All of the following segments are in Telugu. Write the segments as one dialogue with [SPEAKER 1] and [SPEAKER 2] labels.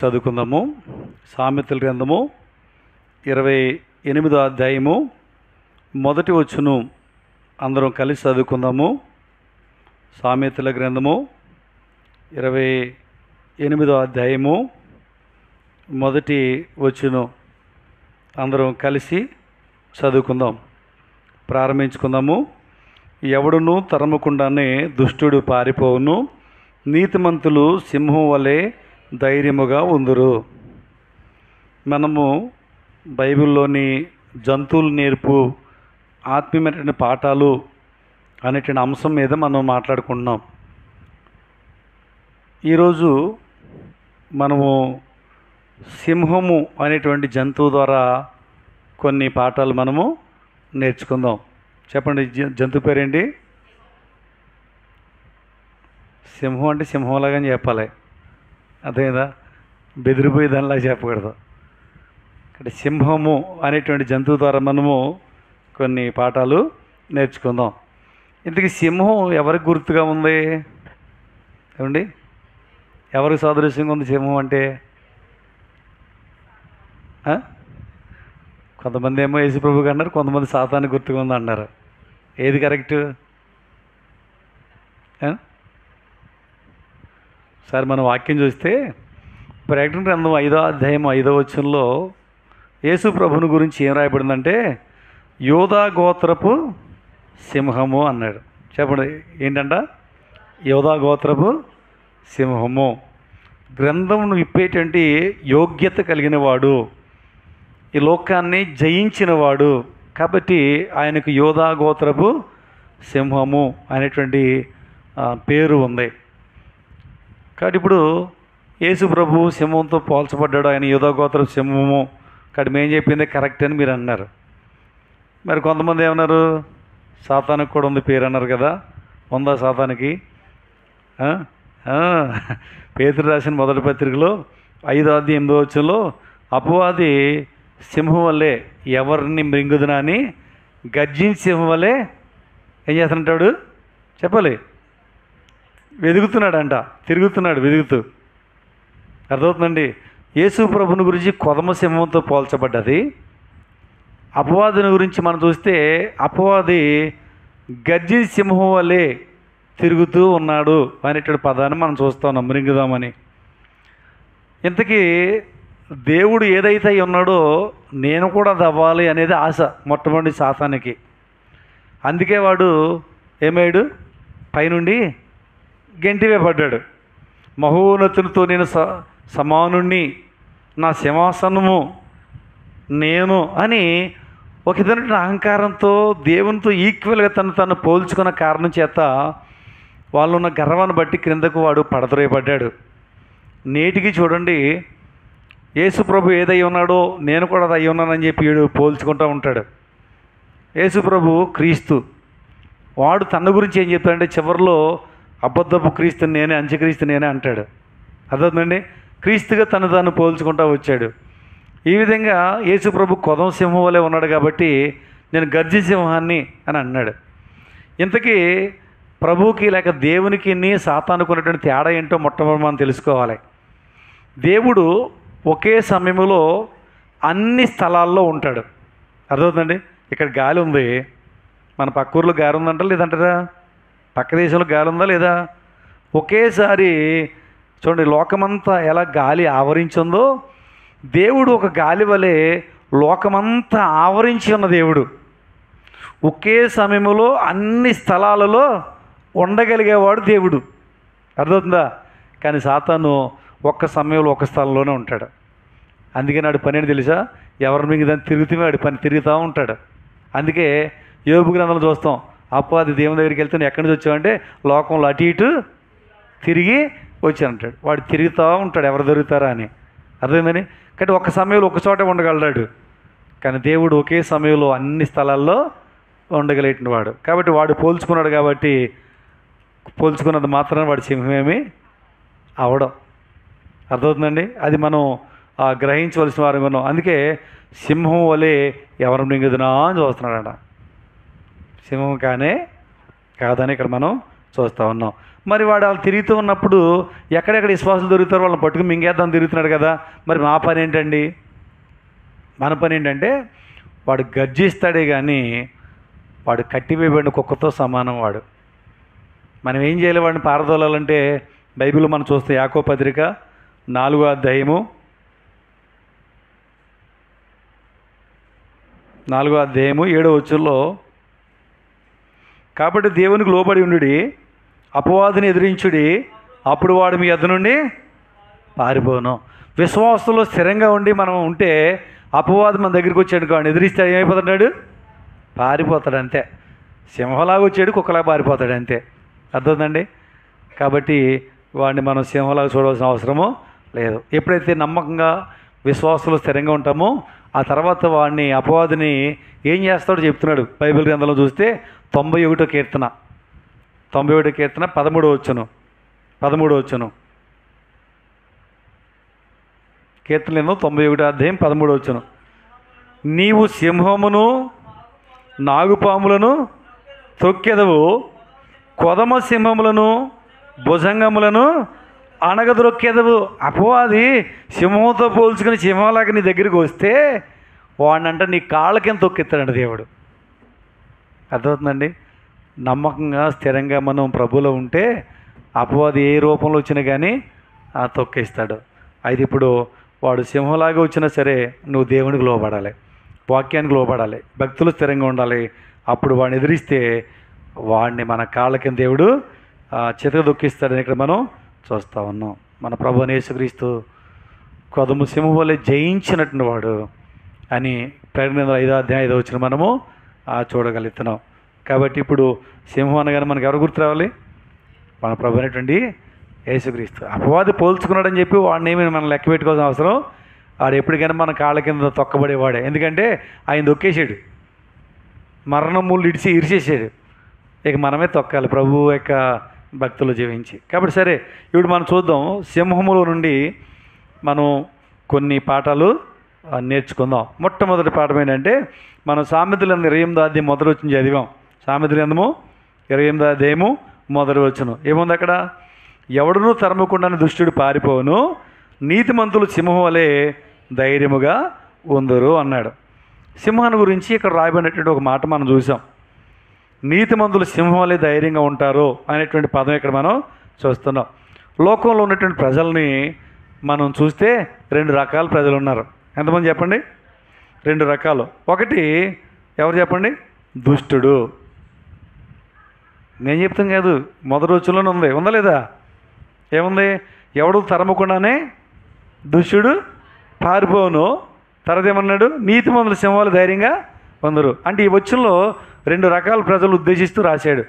[SPEAKER 1] చదువుకుందాము. సామెతల గ్రంథము 28వ అధ్యాయము మొదటి వచనం అందరం కలిసి చదువుకుందాము. సామెతల గ్రంథము 28వ అధ్యాయము మొదటి వచనం అందరం కలిసి చదువుకుందాం. ప్రారంభించుకుందాము. ఎవడును తరమకుండానే దుష్టుడు పారిపోవును, నీతిమంతులు సింహం వలె ధైర్యముగా ఉందురు. మనము బైబిల్లోని జంతువులు నేర్పు ఆత్మీయమైన పాఠాలు అనేటువంటి అంశం మీద మనం మాట్లాడుకుంటున్నాం. ఈరోజు మనము సింహము అనేటువంటి జంతువు ద్వారా కొన్ని పాఠాలు మనము నేర్చుకుందాం. చెప్పండి, జంతువు పేరేంటి? సింహం అంటే సింహంలాగానే చెప్పాలి, అదేదా బెదిరిపోయి దానిలా చెప్పకూడదు. ఇక్కడ సింహము అనేటువంటి జంతువు ద్వారా మనము కొన్ని పాఠాలు నేర్చుకుందాం. ఇంతకీ సింహం ఎవరికి గుర్తుగా ఉంది? ఏమండి, ఎవరికి సాదృశ్యంగా ఉంది సింహం అంటే? కొంతమంది ఏమో యేసుప్రభుకి అన్నారు, కొంతమంది సాతానికి గుర్తుగా ఉంది అన్నారు. ఏది కరెక్ట్? సార్ మనం వాక్యం చూస్తే ప్రకటన గ్రంథం 5వ అధ్యాయం 5వ వచనంలో యేసు ప్రభుని గురించి ఏం రాయబడిందంటే యోధా గోత్రపు సింహము అన్నాడు. చెప్పండి ఏంటంట? యోధా గోత్రపు సింహము. గ్రంథమును విప్పేటువంటి యోగ్యత కలిగిన వాడు, ఈ లోకాన్ని జయించినవాడు, కాబట్టి ఆయనకు యోధా గోత్రపు సింహము అనేటువంటి పేరు ఉంది. కాబట్టి ఇప్పుడు యేసు ప్రభు సింహంతో పోల్చబడ్డాడు, ఆయన యోధా గోత్రపు సింహము. కాబట్టి మేము చెప్పిందే కరెక్ట్ అని మీరు అన్నారు. మరి కొంతమంది ఏమన్నారు, సాతానికి కూడా ఉంది పేరు అన్నారు కదా. ఉందా సాతానికి? పేతురు రాసిన మొదటి పత్రికలో 5వ అధ్యాయం 8వ వచనంలో అపవాది సింహం వల్లే ఎవరిని మృంగుదునా అని గర్జించి సింహం వల్లే ఏం చేస్తుంటాడు చెప్పాలి, వెదుగుతున్నాడంట, తిరుగుతున్నాడు వెదుగుతూ. అర్థమవుతుందండి? యేసు ప్రభుని గురించి కొదమ సింహంతో పోల్చబడ్డది. అపవాదిని గురించి మనం చూస్తే అపవాది గర్జి సింహం వల్లే తిరుగుతూ ఉన్నాడు అనేటువంటి పదాన్ని మనం చూస్తూ ఉన్నాం, మృంగుదామని. ఇంతకీ దేవుడు ఏదైతే ఉన్నాడో నేను కూడా దవ్వాలి అనేది ఆశ మొట్టమొదటి సాతానికి. అందుకే వాడు ఏమయ్యాడు, పైనుండి గెంటివే పడ్డాడు. మహోన్నతునితో నేను సమానుణ్ణి, నా సింహాసనము నేను అని ఒక విధమైన అహంకారంతో దేవునితో ఈక్వల్గా తను పోల్చుకున్న కారణం చేత వాళ్ళు ఉన్న గర్వాన్ని బట్టి క్రిందకు వాడు పడద్రోయబడ్డాడు. నేటికి చూడండి, యేసు ప్రభు ఏదై ఉన్నాడో నేను కూడా అది అయి ఉన్నానని చెప్పి వీడు పోల్చుకుంటూ ఉంటాడు. యేసు ప్రభు క్రీస్తు, వాడు తన గురించి ఏం చెప్తాడంటే చివరిలో అబద్ధపు క్రీస్తు నేనే, అంత్యక్రీస్తు నేనే అంటాడు. అర్థమవుతుందండి? క్రీస్తుగా తను పోల్చుకుంటూ వచ్చాడు. ఈ విధంగా యేసు ప్రభు కొదం సింహం వలె ఉన్నాడు కాబట్టి నేను గర్జి సింహాన్ని అని అన్నాడు. ఇంతకీ ప్రభువుకి లేక దేవునికి సాతానుకు ఉన్నటువంటి తేడా ఏంటో మొట్టమొదటి మనం తెలుసుకోవాలి. దేవుడు ఒకే సమయంలో అన్ని స్థలాల్లో ఉంటాడు. అర్థమవుతుందండి? ఇక్కడ గాలి ఉంది, మన పక్క ఊర్లో గాలి ఉందంట లేదంటారా? పక్క దేశంలో గాలి ఉందా లేదా? ఒకేసారి చూడండి, లోకమంతా ఎలా గాలి ఆవరించిందో దేవుడు ఒక గాలి వలె లోకమంతా ఆవరించి ఉన్న దేవుడు. ఒకే సమయంలో అన్ని స్థలాలలో ఉండగలిగేవాడు దేవుడు. అర్థమవుతుందా? కానీ సాతాను ఒక్క సమయంలో ఒక స్థలంలోనే ఉంటాడు. అందుకే నాడు పని ఏంటి తెలుసా? ఎవరి మీద దాన్ని తిరుగుతూ వాడి పని తిరుగుతూ ఉంటాడు. అందుకే యోబు గ్రంథంలో చూస్తాం, అపవాది దేవుని దగ్గరికి వెళ్తే ఎక్కడి నుంచి వచ్చావంటే లోకంలో అటు ఇటు తిరిగి వచ్చానంటాడు. వాడు తిరుగుతూ ఉంటాడు ఎవరు దొరుకుతారా అని. అర్థమైందని? కాబట్టి ఒక సమయంలో ఒక చోట ఉండగలడాడు, కానీ దేవుడు ఒకే సమయంలో అన్ని స్థలాల్లో ఉండగలిగిన వాడు. కాబట్టి వాడు పోల్చుకున్నాడు, కాబట్టి పోల్చుకున్నది మాత్రమే వాడు సింహమేమి అవడం. అర్థమవుతుందండి? అది మనం గ్రహించవలసిన వారు మనం. అందుకే సింహం వలె ఎవరు మింగుదునా అని చూస్తున్నాడట. సింహం కానే కాదని ఇక్కడ మనం చూస్తూ ఉన్నాం. మరి వాడు వాళ్ళు తిరుగుతూ ఉన్నప్పుడు ఎక్కడెక్కడ విశ్వాసాలు దొరుకుతారో వాళ్ళని పట్టుకుని మింగేద్దాం తిరుగుతున్నాడు కదా. మరి మా పని ఏంటండి? మన పని ఏంటంటే వాడు గర్జిస్తాడే కానీ వాడు కట్టివేయబడిన కుక్కతో సమానం. వాడు మనం ఏం చేయాలి? వాడిని పారదోలాలంటే బైబిల్లో మనం చూస్తే యాకోబు పత్రిక 4వ అధ్యాయము 7వ వచనంలో, కాబట్టి దేవునికి లోబడి ఉండుడి, అపవాదిని ఎదిరించుడి, అప్పుడు వాడు మీ యొద్ద నుండి పారిపోను. విశ్వాసంలో స్థిరంగా ఉండి మనం ఉంటే అపవాది మన దగ్గరికి వచ్చాడు కాదు, ఎదిరిస్తే ఏమైపోతాడు? పారిపోతాడు అంతే. సింహలాగా వచ్చాడు, కుక్కలాగా పారిపోతాడు అంతే. అర్థమైందండి? కాబట్టి వాడిని మనం సింహలాగా చూడవలసిన అవసరము లేదు. ఎప్పుడైతే నమ్మకంగా విశ్వాసంలో స్థిరంగా ఉంటామో ఆ తర్వాత వాడిని అపవాదిని ఏం చేస్తాడో చెప్తున్నాడు బైబిల్ గ్రంథంలో చూస్తే. 91వ కీర్తన 13వ వచనం కీర్తనలో 91వ అధ్యాయం 13వ వచనం, నీవు సింహమును నాగుపాములను తొక్కెదవు, కొదమ సింహములను భుజంగములను అణగదొక్కెదవు. అపవాది సింహంతో పోల్చుకుని సింహంలాగా నీ దగ్గరికి వస్తే వాడినంట నీ కాళ్ళ కింద తొక్కెత్తాడంట దేవుడు. అర్థమవుతుందండి? నమ్మకంగా స్థిరంగా మనం ప్రభువులో ఉంటే అపవాది ఏ రూపంలో వచ్చినా కానీ తొక్కేస్తాడు. అయితే ఇప్పుడు వాడు సింహంలాగా వచ్చినా సరే నువ్వు దేవునికి లోబడాలి, వాక్యానికి లోబడాలి, భక్తులు స్థిరంగా ఉండాలి. అప్పుడు వాడిని ఎదిరిస్తే వాడిని మన కాళ్ళ కింద దేవుడు చితక దొక్కిస్తాడని ఇక్కడ మనం చూస్తూ ఉన్నాం. మన ప్రభువైన యేసుక్రీస్తు కొదమ సింహం వల్లే జయించినట్టు వాడు అని ప్రకటన 5వ అధ్యాయం 5వ వచనం మనము చూడగలుగుతున్నాం. కాబట్టి ఇప్పుడు సింహం అనగానే మనకు ఎవరు గుర్తు రావాలి? మన ప్రభు అనేటువంటి యేసుక్రీస్తు. అపవాది పోల్చుకున్నాడని చెప్పి వాడిని ఏమి మనం లెక్క పెట్టుకోవాల్సిన అవసరం. వాడు ఎప్పటికైనా మన కాళ్ళ కింద తొక్కబడేవాడే. ఎందుకంటే ఆయన దొక్కేసాడు, మరణం ముళ్ళు ఇరిచేసాడు. ఇక మనమే తొక్కాలి ప్రభు యొక్క భక్తులు జీవించి. కాబట్టి సరే, ఇప్పుడు మనం చూద్దాం. సింహముల నుండి మనం కొన్ని పాఠాలు నేర్చుకుందాం. మొట్టమొదటి పాఠం ఏంటంటే మనం సామెతల 28వ అధ్యాయం మొదటి వచనం చదివాం. సామెతల 28వ అధ్యాయము మొదటి వచనం ఏముంది అక్కడ? ఎవడునూ తరమకుండానే దుష్టుడు పారిపోవును, నీతిమంతులు సింహం వలె ధైర్యముగా ఉందరు అన్నాడు. సింహాన్ని గురించి ఇక్కడ రాయబడినటువంటి ఒక మాట మనం చూసాం. నీతిమంతులు సింహం వలె ధైర్యంగా ఉంటారు అనేటువంటి పదం ఇక్కడ మనం చూస్తున్నాం. లోకంలో ఉన్నటువంటి ప్రజల్ని మనం చూస్తే 2 రకాల ప్రజలు ఉన్నారు. ఎంతమంది చెప్పండి? 2 రకాలు. ఒకటి ఎవరు చెప్పండి? దుష్టుడు. నేను చెప్తాను కాదు, మొదటి రోజుల్లోనే ఉందా లేదా? ఏముంది? ఎవడు తరమకుండానే దుష్టుడు పారిపోను. తర్వాత ఏమన్నాడు? నీతిమంతుల సింహాలు ధైర్యంగా కొందరు. అంటే ఈ వచనంలో 2 రకాల ప్రజలు ఉద్దేశిస్తూ రాశాడు.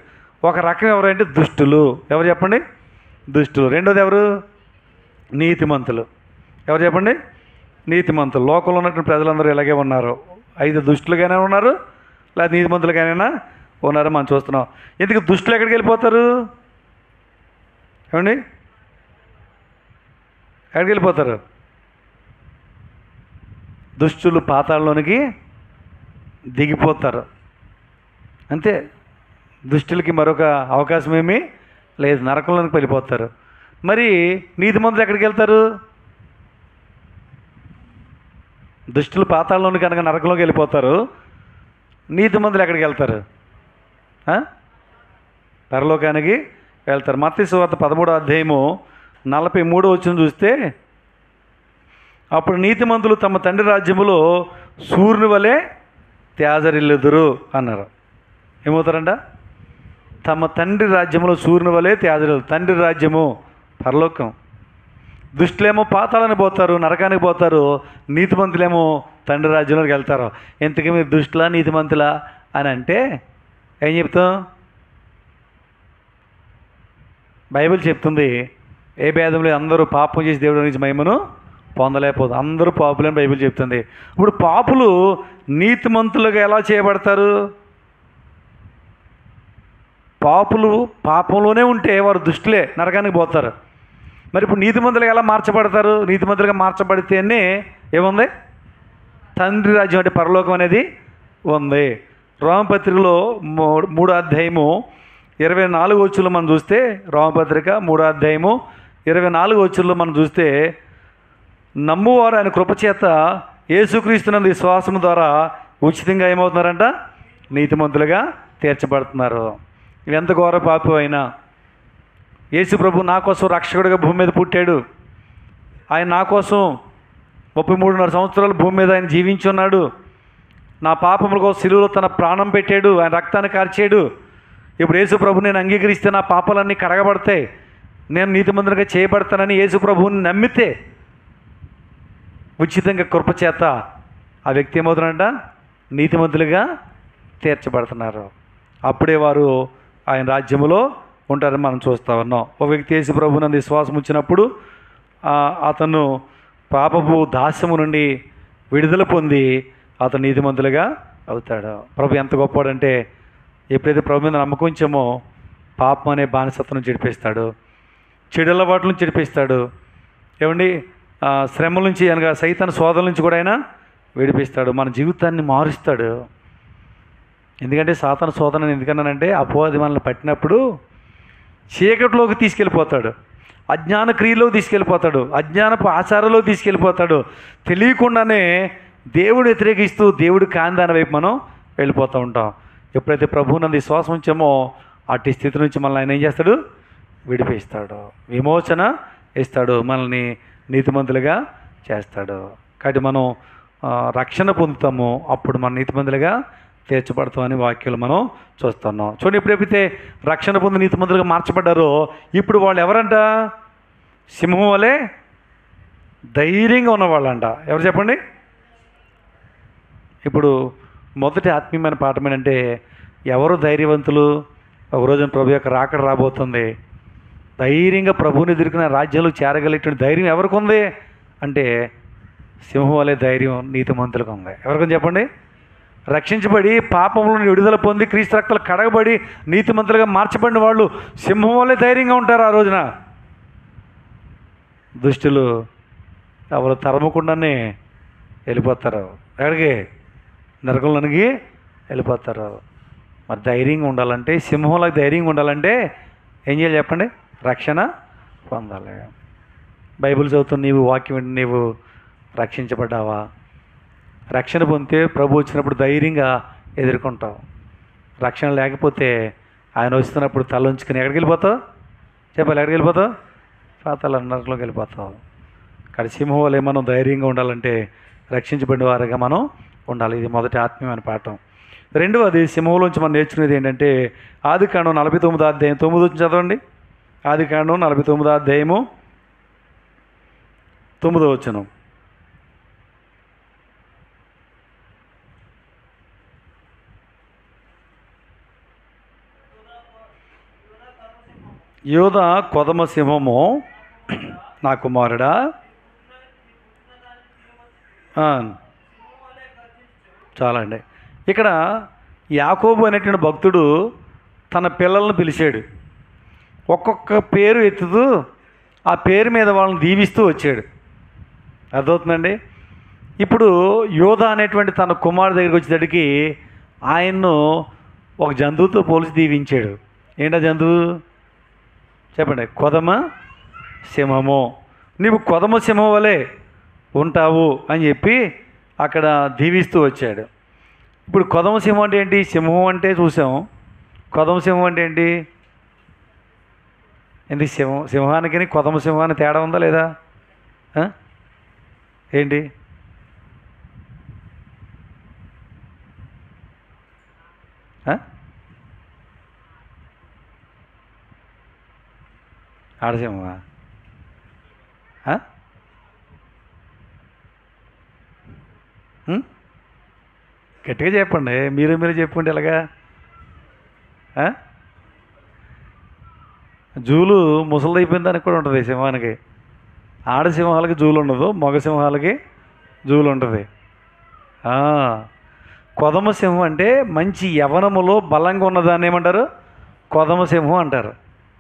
[SPEAKER 1] ఒక రకం ఎవరంటే దుష్టులు. ఎవరు చెప్పండి? దుష్టులు. రెండోది ఎవరు? నీతిమంతులు. ఎవరు చెప్పండి? నీతిమంతులు. లోకంలో ఉన్నటువంటి ప్రజలందరూ ఇలాగే ఉన్నారు. అయితే దుష్టులుగానే ఉన్నారు, లేదా నీతిమంతులుగానైనా ఉన్నారు మనం చూస్తున్నాం. ఎందుకు దుష్టులు ఎక్కడికి వెళ్ళిపోతారు? ఏమండి? ఎక్కడికి వెళ్ళిపోతారు? దుష్టులు పాతాళంలోనికి దిగిపోతారు అంతే. దుష్టులకి మరొక అవకాశం ఏమీ లేదు, నరకంలోనికి వెళ్ళిపోతారు. మరి నీతిమంతులు ఎక్కడికి వెళ్తారు? దుష్టులు పాతాళంలోనికి కనుక నరకంలోకి వెళ్ళిపోతారు. నీతిమంతులు ఎక్కడికి వెళ్తారు? పరలోకానికి వెళ్తారు. మత్తయి సువార్త 13వ అధ్యాయము 43వ వచనం చూస్తే, అప్పుడు నీతిమంతులు తమ తండ్రి రాజ్యములో సూర్యుని వలె తేజరిల్లుదురు అన్నారు. ఏమవుతారంట? తమ తండ్రి రాజ్యములో సూర్యుని వలె తేజరిల్లు. తండ్రి రాజ్యము పరలోకం. దుష్టులేమో పాతాళానికి పోతారు, నరకానికి పోతారు. నీతిమంతులేమో తండ్రి రాజ్యంలోకి వెళ్తారు. ఇంతకీ మీరు దుష్టులా నీతిమంతులా అని అంటే ఏం చెప్తాం? బైబిల్ చెప్తుంది ఏ భేదంలో అందరూ పాపం చేసి దేవుడి నుంచి మహిమను పొందలేకపోదు, అందరూ పాపులని బైబిల్ చెప్తుంది. ఇప్పుడు పాపులు నీతిమంతులుగా ఎలా చేయబడతారు? పాపులు పాపంలోనే ఉంటే వారు దుష్టులే, నరకానికి పోతారు. మరి ఇప్పుడు నీతిమంతులుగా ఎలా మార్చబడతారు? నీతిమంతులుగా మార్చబడితేనే ఏముంది? తండ్రి రాజ్యం అంటే పరలోకం అనేది ఉంది. రోమపత్రికలో 3వ అధ్యాయము 24 వచ్చుల్లో మనం చూస్తే, రోమపత్రిక 3వ అధ్యాయము 24 వచ్చుల్లో మనం చూస్తే, నమ్మువారు ఆయన కృపచేత యేసుక్రీస్తునందు విశ్వాసం ద్వారా ఉచితంగా ఏమవుతున్నారంట? నీతిమంతులుగా తీర్చబడుతున్నారు. ఎంత ఘోర పాపం అయినా యేసు ప్రభు నా కోసం రక్షకుడిగా భూమి మీద పుట్టాడు. ఆయన నా కోసం 33.5 సంవత్సరాలు భూమి మీద ఆయన జీవించి ఉన్నాడు. నా పాపముల కోసం సిలువలో తన ప్రాణం పెట్టాడు, ఆయన రక్తాన్ని కార్చాడు. ఇప్పుడు యేసు ప్రభు నేను అంగీకరిస్తే నా పాపాలన్నీ కడగబడతాయి, నేను నీతిమంతునిగా చేయబడతానని యేసు ప్రభువుని నమ్మితే ఉచితంగా కృపచేత ఆ వ్యక్తి ఏమవుతున్నాడంట? నీతిమంతులుగా తీర్చబడుతున్నారు. అప్పుడే వారు ఆయన రాజ్యములో ఉంటారని మనం చూస్తూ ఉన్నాం. ఒక వ్యక్తి యేసు ప్రభువునందు విశ్వాసం వచ్చినప్పుడు అతను పాపపు దాస్యము నుండి విడుదల పొంది అతను నీతిమంతులుగా అవుతాడు. ప్రభు ఎంత గొప్పవాడంటే, ఎప్పుడైతే ప్రభు మీద నమ్మకం ఉంచామో పాపం అనే బానిసత్వం చెడిపేస్తాడు, చెడు అలవాట్ల నుంచి చెడిపేస్తాడు. ఏమండి, శ్రమల నుంచి అనగా సైతాన్ శోధల నుంచి కూడా ఆయన విడిపిస్తాడు, మన జీవితాన్ని మారుస్తాడు. ఎందుకంటే సాతాను శోధన ఎందుకన్నానంటే, అపవాది మనల్ని పట్టినప్పుడు చీకటిలోకి తీసుకెళ్ళిపోతాడు, అజ్ఞాన క్రియలోకి తీసుకెళ్ళిపోతాడు, అజ్ఞానపు ఆచారంలోకి తీసుకెళ్ళిపోతాడు. తెలియకుండానే దేవుడు వ్యతిరేకిస్తూ దేవుడు కాని దాని వైపు మనం వెళ్ళిపోతూ ఉంటాం. ఎప్పుడైతే ప్రభువునందు విశ్వాసం ఉంచామో అట్టి స్థితి నుంచి మనల్ని ఆయన ఏం చేస్తాడు? విడిపిస్తాడు, విమోచన ఇస్తాడు, మనల్ని నీతిమంతులుగా చేస్తాడు. కాబట్టి మనం రక్షణ పొందుతాము, అప్పుడు మనం నీతిమంతులుగా తీర్చబడతామని వాక్యాలు మనం చూస్తున్నాం. చూడండి, ఎప్పుడైతే రక్షణ పొంది నీతిమంతులుగా మార్చబడ్డారో ఇప్పుడు వాళ్ళు ఎవరంట? సింహం వలె ధైర్యంగా ఉన్నవాళ్ళంట. ఎవరు చెప్పండి? ఇప్పుడు మొదటి ఆత్మీయమైన పాఠం ఏంటంటే, ఎవరు ధైర్యవంతులు? ఒక రోజున ప్రభు యొక్క రాకడ రాబోతుంది, ధైర్యంగా ప్రభువుని ఎదుర్కొన్న రాజ్యంలో చేరగలిగిన ధైర్యం ఎవరికి ఉంది అంటే, సింహం వలె ధైర్యం నీతిమంతులకు ఉంది. ఎవరికని చెప్పండి? రక్షించబడి పాపంలో విడుదల పొంది క్రీస్తు రక్తాలు కడగబడి నీతిమంతులుగా మార్చబడిన వాళ్ళు సింహం వల్లే ధైర్యంగా ఉంటారు. ఆ రోజున దుష్టులు ఎవరు తరమకుండానే వెళ్ళిపోతారు. ఎక్కడికి? నరకంలోనికి వెళ్ళిపోతారు. మరి ధైర్యంగా ఉండాలంటే, సింహంలో ధైర్యంగా ఉండాలంటే ఏం చేయాలి చెప్పండి? రక్షణ పొందాలి. బైబిల్ చదువుతున్న నీవు, వాక్యం వింటే నీవు రక్షించబడ్డావా? రక్షణ పొందితే ప్రభు వచ్చినప్పుడు ధైర్యంగా ఎదుర్కొంటావు. రక్షణ లేకపోతే ఆయన వస్తున్నప్పుడు తల ఉంచుకుని ఎక్కడికి వెళ్ళిపోతావు? చెప్పాలి, ఎక్కడికి వెళ్ళిపోతావు? పాతాళ నరకంలోకి వెళ్ళిపోతావు. కానీ సింహం వలె మనం ధైర్యంగా ఉండాలంటే రక్షించబడిన వారిగా మనం ఉండాలి. ఇది మొదటి ఆత్మీయమైన పాఠం. రెండవది, సింహంలోంచి మనం నేర్చుకునేది ఏంటంటే, ఆదికాండం 49వ అధ్యాయం 9 చదవండి. ఆదికాండం 49వ అధ్యాయము 9వ వచనం. యోధ కొదమ సింహము నా కుమారుడా, చాలండి. ఇక్కడ యాకోబు అనేటువంటి భక్తుడు తన పిల్లలను పిలిచాడు, ఒక్కొక్క పేరు ఎత్తుతూ ఆ పేరు మీద వాళ్ళని దీవిస్తూ వచ్చాడు. అర్థమవుతుందండి? ఇప్పుడు యోధ అనేటువంటి తన కుమారుడు దగ్గరికి వచ్చేటడికి ఆయన్ను ఒక జంతువుతో పోల్చి దీవించాడు. ఏంటా జంతువు చెప్పండి? కొదమ సింహము. నీవు కొదమ సింహం వలె ఉంటావు అని చెప్పి అక్కడ దీవిస్తూ వచ్చాడు. ఇప్పుడు కొదమ సింహం అంటే ఏంటి? సింహం అంటే చూసాం, కొదమ సింహం అంటే ఏంటి? ఎందుకు సింహానికి కొదమ సింహానికి తేడా ఉందా లేదా? ఏంటి? ఆడసింహమా? గట్టిగా చెప్పండి, మీరు చెప్పుకుంటే ఎలాగా? జూలు ముసలిది అయిపోయిందానికి కూడా ఉంటుంది సింహానికి. ఆడసింహాలకి జూలు ఉండదు, మగ సింహాలకి జూలు ఉంటుంది. కొదమ సింహం అంటే మంచి యవనములో బలంగా ఉన్నదాన్ని ఏమంటారు? కొదమ సింహం అంటారు.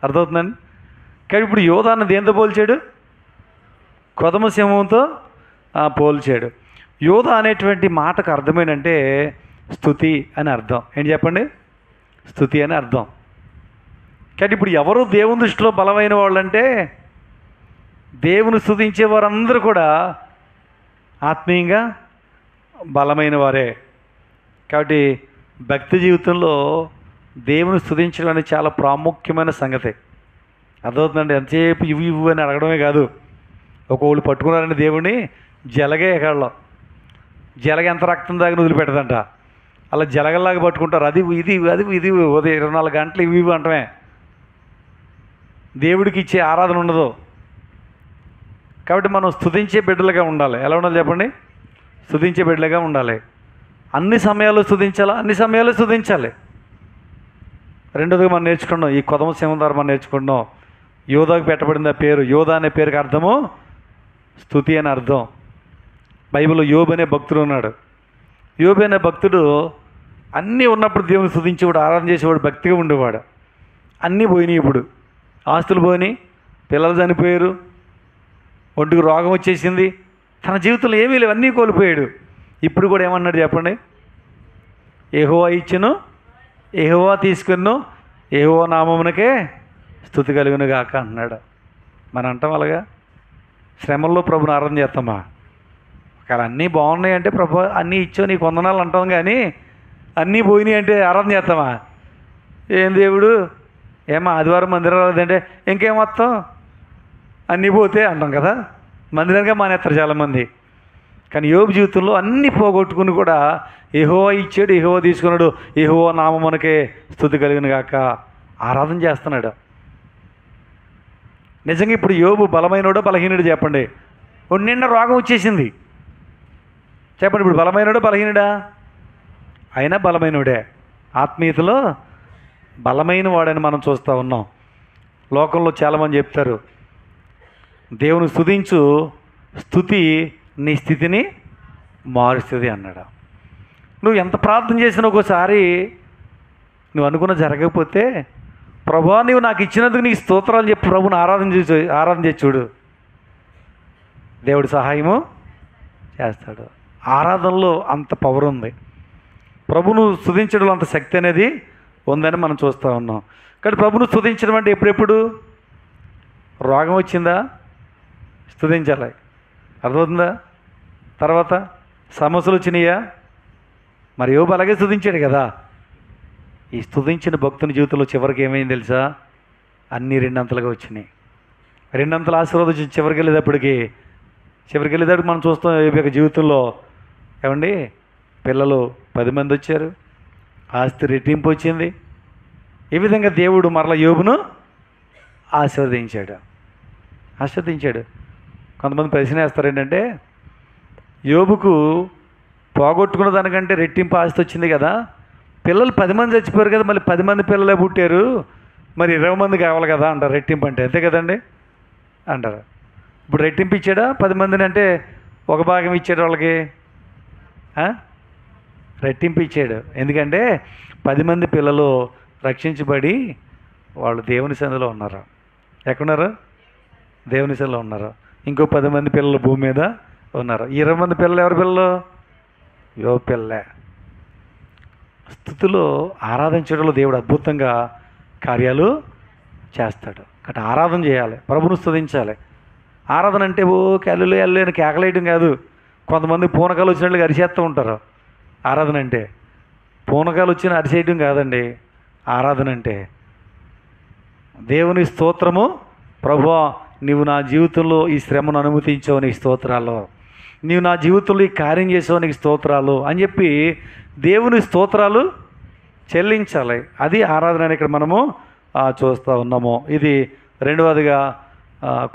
[SPEAKER 1] అర్థమవుతుందండి? కానీ ఇప్పుడు యోధాన్ని దేంతో పోల్చాడు? కొదమ సింహంతో పోల్చాడు. యోధ అనేటువంటి మాటకు అర్థమేంటంటే స్తుతి అని అర్థం. ఏంటి చెప్పండి? స్తుతి అని అర్థం. కానీ ఇప్పుడు ఎవరు దేవుని దృష్టిలో బలమైన వాళ్ళు అంటే దేవుని స్తుతించే వారందరూ కూడా ఆత్మీయంగా బలమైన వారే. కాబట్టి భక్తి జీవితంలో దేవుని స్తుతించడం అనేది చాలా ప్రాముఖ్యమైన సంగతి. అర్థమవుతుందండి. ఎంతసేపు ఇవి అని అడగడమే కాదు. ఒకళ్ళు పట్టుకున్నారంటే దేవుడిని జలగే ఎక్కడలో జలగ ఎంత రక్తం దాకా వదిలిపెట్టదంట. అలా జలగల్లాగా పట్టుకుంటారు. అది ఇది ఉదయం 24 గంటలు ఇవి అంటమే. దేవుడికి ఇచ్చే ఆరాధన ఉండదు. కాబట్టి మనం స్తుతించే బిడ్డలుగా ఉండాలి. ఎలా ఉండాలి చెప్పండి? స్తుతించే బిడ్డలుగా ఉండాలి. అన్ని సమయాల్లో స్తుతించాలా? అన్ని సమయాల్లో స్తుతించాలి. రెండోదిగా మనం నేర్చుకున్నాం, ఈ కొదమ సింహం ద్వారా మనం నేర్చుకున్నాం, యోధాకు పెట్టబడింది ఆ పేరు. యోధ అనే పేరుకి అర్థము స్తుతి అని అర్థం. బైబిల్లో యోబు అనే భక్తుడు ఉన్నాడు. యోబు అనే భక్తుడు అన్నీ ఉన్నప్పుడు దేవుని స్తుతించేవాడు, ఆరాధన చేసేవాడు, భక్తిగా ఉండేవాడు. అన్నీ పోయినాయి. ఇప్పుడు ఆస్తులు పోయినాయి, పిల్లలు చనిపోయారు, ఒంటికి రోగం వచ్చేసింది, తన జీవితంలో ఏమీ లేవు, అన్నీ కోల్పోయాడు. ఇప్పుడు కూడా ఏమన్నాడు చెప్పండి? యెహోవా ఇచ్చెను, యెహోవా తీసుకును, యెహోవా నామమునకే స్తుతి కలుగును గాక అన్నాడు. మనం అంటాం అలాగా? శ్రమల్లో ప్రభుని ఆరాధన చేస్తామా? ఒకవేళ అన్నీ బాగున్నాయి అంటే ప్రభు అన్నీ ఇచ్చావు నీకు వందనాలు అంటాం, కానీ అన్నీ పోయినాయి అంటే ఆరాధన చేస్తామా? ఏం దేవుడు ఏమో ఆదివారం మందిరం రాలేదంటే ఇంకేం మొత్తం అన్నీ పోతే అంటాం కదా. మందిరంగా మానేస్తారు చాలామంది. కానీ యోబు జీవితంలో అన్నీ పోగొట్టుకుని కూడా యెహోవా ఇచ్చాడు, యెహోవా తీసుకున్నాడు, యెహోవా నామమునకే స్తుతి కలుగును గాక ఆరాధన చేస్తున్నాడు. నిజంగా ఇప్పుడు యోబు బలమైనోడో బలహీనుడు చెప్పండి? నిండా రోగం వచ్చేసింది చెప్పండి. ఇప్పుడు బలమైనోడో బలహీనుడా? అయినా బలమైనోడే. ఆత్మీయతలో బలమైన వాడని మనం చూస్తూ ఉన్నాం. లోకంలో చాలామంది చెప్తారు, దేవుని స్తుతించు, స్తుతి నీ స్థితిని మారుస్తుంది అన్నాడు. నువ్వు ఎంత ప్రార్థన చేసినా ఒక్కోసారి నువ్వు అనుకున్న జరగకపోతే, ప్రభువా నువ్వు నాకు ఇచ్చినందుకు నీకు స్తోత్రాలు చెప్పి ప్రభుని ఆరాధన చేసి చూడు, దేవుడి సహాయము చేస్తాడు. ఆరాధనలో అంత పవర్ ఉంది. ప్రభును స్తుతించడంలో అంత శక్తి అనేది ఉందని మనం చూస్తూ ఉన్నాం. కానీ ప్రభును స్తుతించడం అంటే ఎప్పుడెప్పుడు? రోగం వచ్చిందా స్తుతించాలి, అర్థమవుతుందా? తర్వాత సమస్యలు వచ్చినాయా? మరి యోబు అలాగే స్తుతించాడు కదా. ఈ స్తుతించిన భక్తుని జీవితంలో చివరికి ఏమైంది తెలుసా? అన్నీ రెండంతలుగా వచ్చినాయి. రెండంతల ఆశీర్వాదం వచ్చి చివరికి వెళ్ళేటప్పుడు మనం చూస్తాం యోబు యొక్క జీవితంలో. ఏమండి, పిల్లలు 10 మంది వచ్చారు, ఆస్తి రెట్టింపు వచ్చింది. ఈ విధంగా దేవుడు మరలా యోబును ఆశీర్వదించాడు. కొంతమంది ప్రశ్న వేస్తారు ఏంటంటే, యోబుకు పోగొట్టుకున్న దానికంటే రెట్టింపు ఆస్తి వచ్చింది కదా, పిల్లలు 10 మంది చచ్చిపోయారు కదా, మళ్ళీ 10 మంది పిల్లలే పుట్టారు, మరి 20 మంది కావాలి కదా అంటారు. రెట్టింపు అంటే అంతే కదండి అంటారు. ఇప్పుడు రెట్టింపు ఇచ్చాడా 10 మందిని? అంటే ఒక భాగం ఇచ్చాడు వాళ్ళకి, రెట్టింపు ఇచ్చాడు. ఎందుకంటే 10 మంది పిల్లలు రక్షించబడి వాళ్ళు దేవుని సన్నిధిలో ఉన్నారు. ఎక్కడున్నారు? దేవుని సన్నిధిలో ఉన్నారు. ఇంకో 10 మంది పిల్లలు భూమి మీద ఉన్నారు. 20 మంది పిల్లలు ఎవరి పిల్లలు? యోబు పిల్లలే. స్తుతిలో ఆరాధించడంలో దేవుడు అద్భుతంగా కార్యాలు చేస్తాడు. కాబట్టి ఆరాధన చేయాలి, ప్రభును స్తుతించాలి. ఆరాధన అంటే ఓ కల్లులు వెళ్ళలేని కేకలేయటం కాదు. కొంతమంది పూనకాలు వచ్చినట్లుగా అరిచేస్తూ ఉంటారు. ఆరాధన అంటే పూనకాలు వచ్చిన అరిచేయటం కాదండి. ఆరాధన అంటే దేవుని స్తోత్రము. ప్రభువా నీవు నా జీవితంలో ఈ శ్రమను అనుమతించావు, నీకు స్తోత్రాలు. నీవు నా జీవితంలో ఈ కార్యం చేసావు, నీకు స్తోత్రాలు అని చెప్పి దేవుని స్తోత్రాలు చెల్లించాలి. అది ఆరాధన అని ఇక్కడ మనము చూస్తూ ఉన్నాము. ఇది రెండవదిగా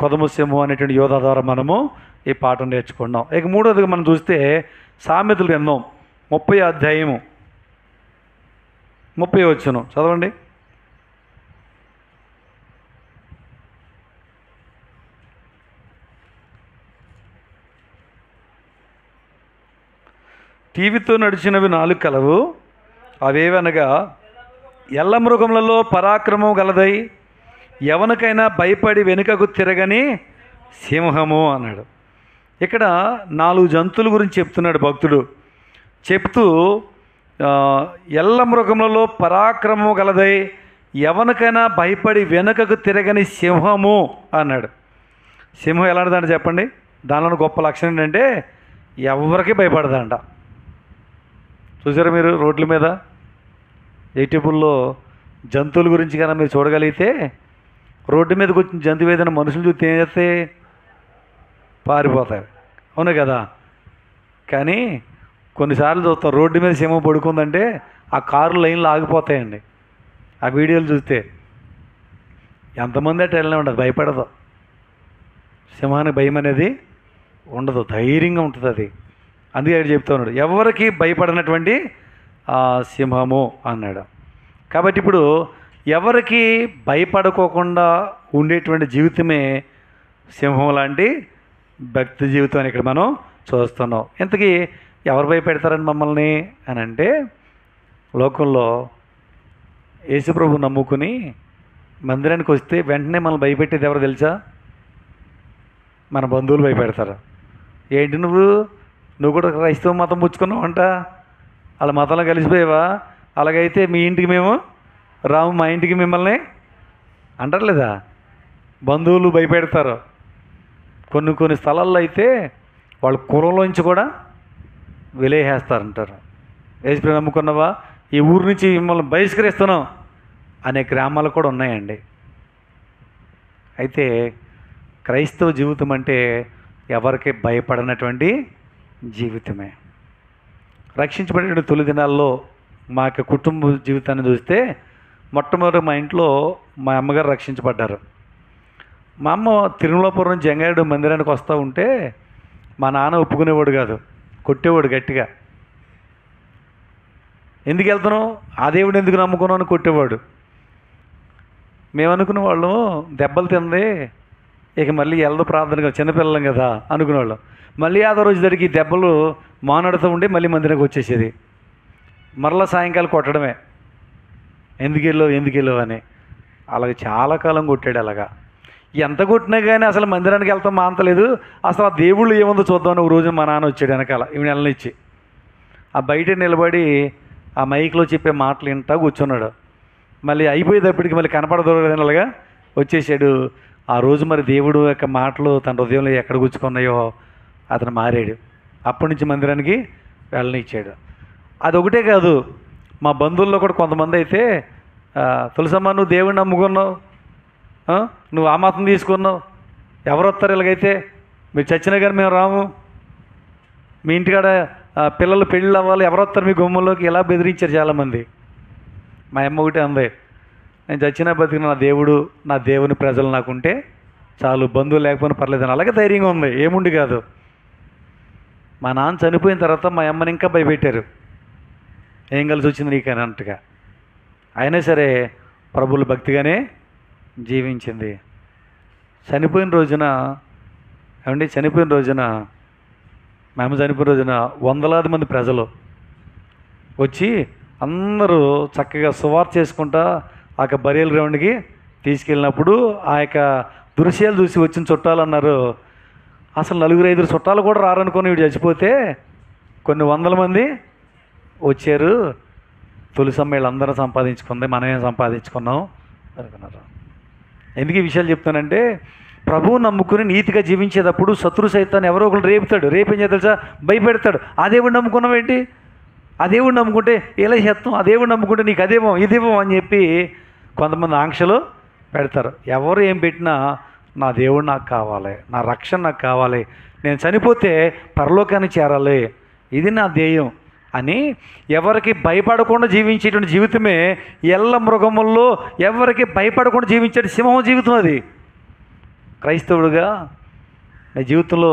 [SPEAKER 1] కొదమ సింహం అనేటువంటి యోధ ద్వారా మనము ఈ పాఠం నేర్చుకున్నాం. ఇక మూడవదిగా మనం చూస్తే సామెతల గ్రంథం 30వ అధ్యాయము 30వ వచనం చదవండి. టీవీతో నడిచినవి 4 కలవు, అవేవనగా ఎల్ల మృగములలో పరాక్రమం గలదై ఎవరికైనా భయపడి వెనుకకు తిరగని సింహము అన్నాడు. ఇక్కడ 4 జంతువుల గురించి చెప్తున్నాడు భక్తుడు. చెప్తూ ఎల్ల మృగములలో పరాక్రమం గలదై ఎవరికైనా భయపడి వెనుకకు తిరగని సింహము అన్నాడు. సింహం ఎలాంటిదంటే చెప్పండి, దానిలో గొప్ప లక్షణం ఏంటంటే ఎవరికి భయపడదంట. చూసారా మీరు రోడ్ల మీద యూట్యూబుల్లో జంతువుల గురించి కన్నా మీరు చూడగలిగితే, రోడ్డు మీదకి వచ్చిన జంతువు ఏదైనా మనుషులు చూస్తే ఏం చేస్తే పారిపోతారు, అవును కదా. కానీ కొన్నిసార్లు చూస్తాం రోడ్డు మీద సింహం పడుకుందంటే ఆ కారు లైన్లో ఆగిపోతాయండి. ఆ వీడియోలు చూస్తే ఎంతమంది అంటే వెళ్ళనే ఉండదు, భయపడదు. సింహానికి భయం అనేది ఉండదు, ధైర్యంగా ఉంటుంది అది. అందుకే ఆయన చెప్తా ఉన్నాడు ఎవరికి భయపడినటువంటి సింహము అన్నాడు. కాబట్టి ఇప్పుడు ఎవరికి భయపడుకోకుండా ఉండేటువంటి జీవితమే సింహం లాంటి భక్తి జీవితం అని ఇక్కడ మనం చూస్తున్నాం. ఇంతకీ ఎవరు భయపెడతారని మమ్మల్ని అని అంటే, లోకంలో యేసుప్రభు నమ్ముకుని మందిరానికి వస్తే వెంటనే మనం భయపెట్టేది ఎవరు తెలుసా? మన బంధువులు భయపెడతారు. ఏంటి నువ్వు కూడా క్రైస్తవ మతం పుచ్చుకున్నావు అంట, వాళ్ళ మతంలో కలిసిపోయావా, అలాగైతే మీ ఇంటికి మేము రాము, మా ఇంటికి మిమ్మల్ని అంటారు లేదా? బంధువులు భయపెడతారు. కొన్ని స్థలాల్లో అయితే వాళ్ళ కులంలోంచి కూడా వెలేసేస్తారంటారు. యేసుప్రభు నమ్ముకున్నావా, ఈ ఊరు నుంచి మిమ్మల్ని బహిష్కరిస్తున్నాం అనే గ్రామాలు కూడా ఉన్నాయండి. అయితే క్రైస్తవ జీవితం అంటే ఎవరికి భయపడనటువంటి జీవితమే. రక్షించబడిన తొలి దినాల్లో మా యొక్క కుటుంబ జీవితాన్ని చూస్తే, మొట్టమొదటి మా ఇంట్లో మా అమ్మగారు రక్షించబడ్డారు. మా అమ్మ తిరుమలాపురం జంగారెడ్డి మందిరానికి వస్తూ ఉంటే మా నాన్న ఒప్పుకునేవాడు కాదు, కొట్టేవాడు గట్టిగా. ఎందుకు వెళ్తున్నావు, ఆ దేవుడు ఎందుకు నమ్ముకున్నావు అని కొట్టేవాడు. మేము అనుకునే వాళ్ళం దెబ్బలు తింది ఇక మళ్ళీ వెళ్దు ప్రార్థనగా, చిన్నపిల్లలం కదా అనుకునేవాళ్ళం. మళ్ళీ ఆదో రోజు జరిగి దెబ్బలు మానాడుతూ ఉండి మళ్ళీ మందిరానికి వచ్చేసేది. మరలా సాయంకాలం కొట్టడమే, ఎందుకు వెళ్ళావు అని. అలాగే చాలా కాలం కొట్టాడు. అలాగా ఎంత కొట్టినా కానీ అసలు మందిరానికి వెళ్తాం మాంతలేదు. అసలు ఆ దేవుళ్ళు ఏముందో చూద్దామని ఒక రోజు మా నాన్న వచ్చాడు వెనకాల, ఈమె నెలనిచ్చి. ఆ బయట నిలబడి ఆ మైక్లో చెప్పే మాటలు వింటా కూర్చున్నాడు. మళ్ళీ అయిపోయేటప్పటికి మళ్ళీ కనపడదోరని అలాగా వచ్చేసాడు. ఆ రోజు మరి దేవుడు యొక్క మాటలు తన హృదయంలో ఎక్కడ కూర్చుకున్నాయో అతను మారాడు. అప్పటి నుంచి మందిరానికి వెళ్ళనిచ్చాడు. అదొకటే కాదు, మా బంధువుల్లో కూడా కొంతమంది అయితే, తులసమ్మ నువ్వు దేవుడిని నమ్ముకున్నావు, నువ్వు ఆ మతం తీసుకున్నావు, ఎవరు వస్తారు ఇలాగైతే, మీరు చచ్చినా కానీ మేము రాము, మీ ఇంటికాడ పిల్లలు పెళ్ళి అవ్వాలి, ఎవరు వస్తారు మీ గుమ్మంలోకి, ఇలా బెదిరించారు చాలామంది. మా అమ్మ ఒకటే అంది, నేను చచ్చినా బతికిన నా దేవుని ప్రజలు నాకుంటే చాలు, బంధువులు లేకపోయినా పర్లేదని అలాగే ధైర్యంగా ఉంది, ఏముండి కాదు. మా నాన్న చనిపోయిన తర్వాత మా అమ్మని ఇంకా భయపెట్టారు, ఏం కలిసి వచ్చింది నీకు అన్నట్టుగా. అయినా సరే ప్రభువుల భక్తిగానే జీవించింది. చనిపోయిన రోజున మా అమ్మ చనిపోయిన రోజున వందలాది మంది ప్రజలు వచ్చి అందరూ చక్కగా సువార్త చేసుకుంటా ఆ యొక్క బరియల్ గ్రౌండ్కి తీసుకెళ్ళినప్పుడు ఆ యొక్క దృశ్యాలు చూసి వచ్చిన చుట్టాలు అన్నారు, అసలు 4-5 చుట్టాలు కూడా రారనుకొని వీడు చచ్చిపోతే కొన్ని వందల మంది వచ్చారు, తులసమ్మ వీళ్ళందరూ సంపాదించుకుంది, మనమేం సంపాదించుకున్నాం అనుకున్నారు. ఎందుకు ఈ విషయాలు చెప్తానంటే, ప్రభువు నమ్ముకుని నీతిగా జీవించేటప్పుడు శత్రు సైతాన్ని ఎవరో ఒకరు రేపుతాడు, రేపేం చేయ తెలుసా, భయపెడతాడు. ఆ దేవుడు నమ్ముకున్నావు ఏంటి, ఆ దేవుడు నమ్ముకుంటే ఇలా చేస్తాం, ఆ దేవుడు నమ్ముకుంటే నీకు అదేమో ఇదేమో అని చెప్పి కొంతమంది ఆంక్షలు పెడతారు. ఎవరు ఏం పెట్టినా నా దేవుడు నాకు కావాలి, నా రక్షణ నాకు కావాలి, నేను చనిపోతే పరలోకాన్ని చేరాలి, ఇది నా ధ్యేయం అని ఎవరికి భయపడకుండా జీవించేటువంటి జీవితమే ఎల్ల మృగముల్లో ఎవరికి భయపడకుండా జీవించే సింహం జీవితం అది. క్రైస్తవుడుగా నా జీవితంలో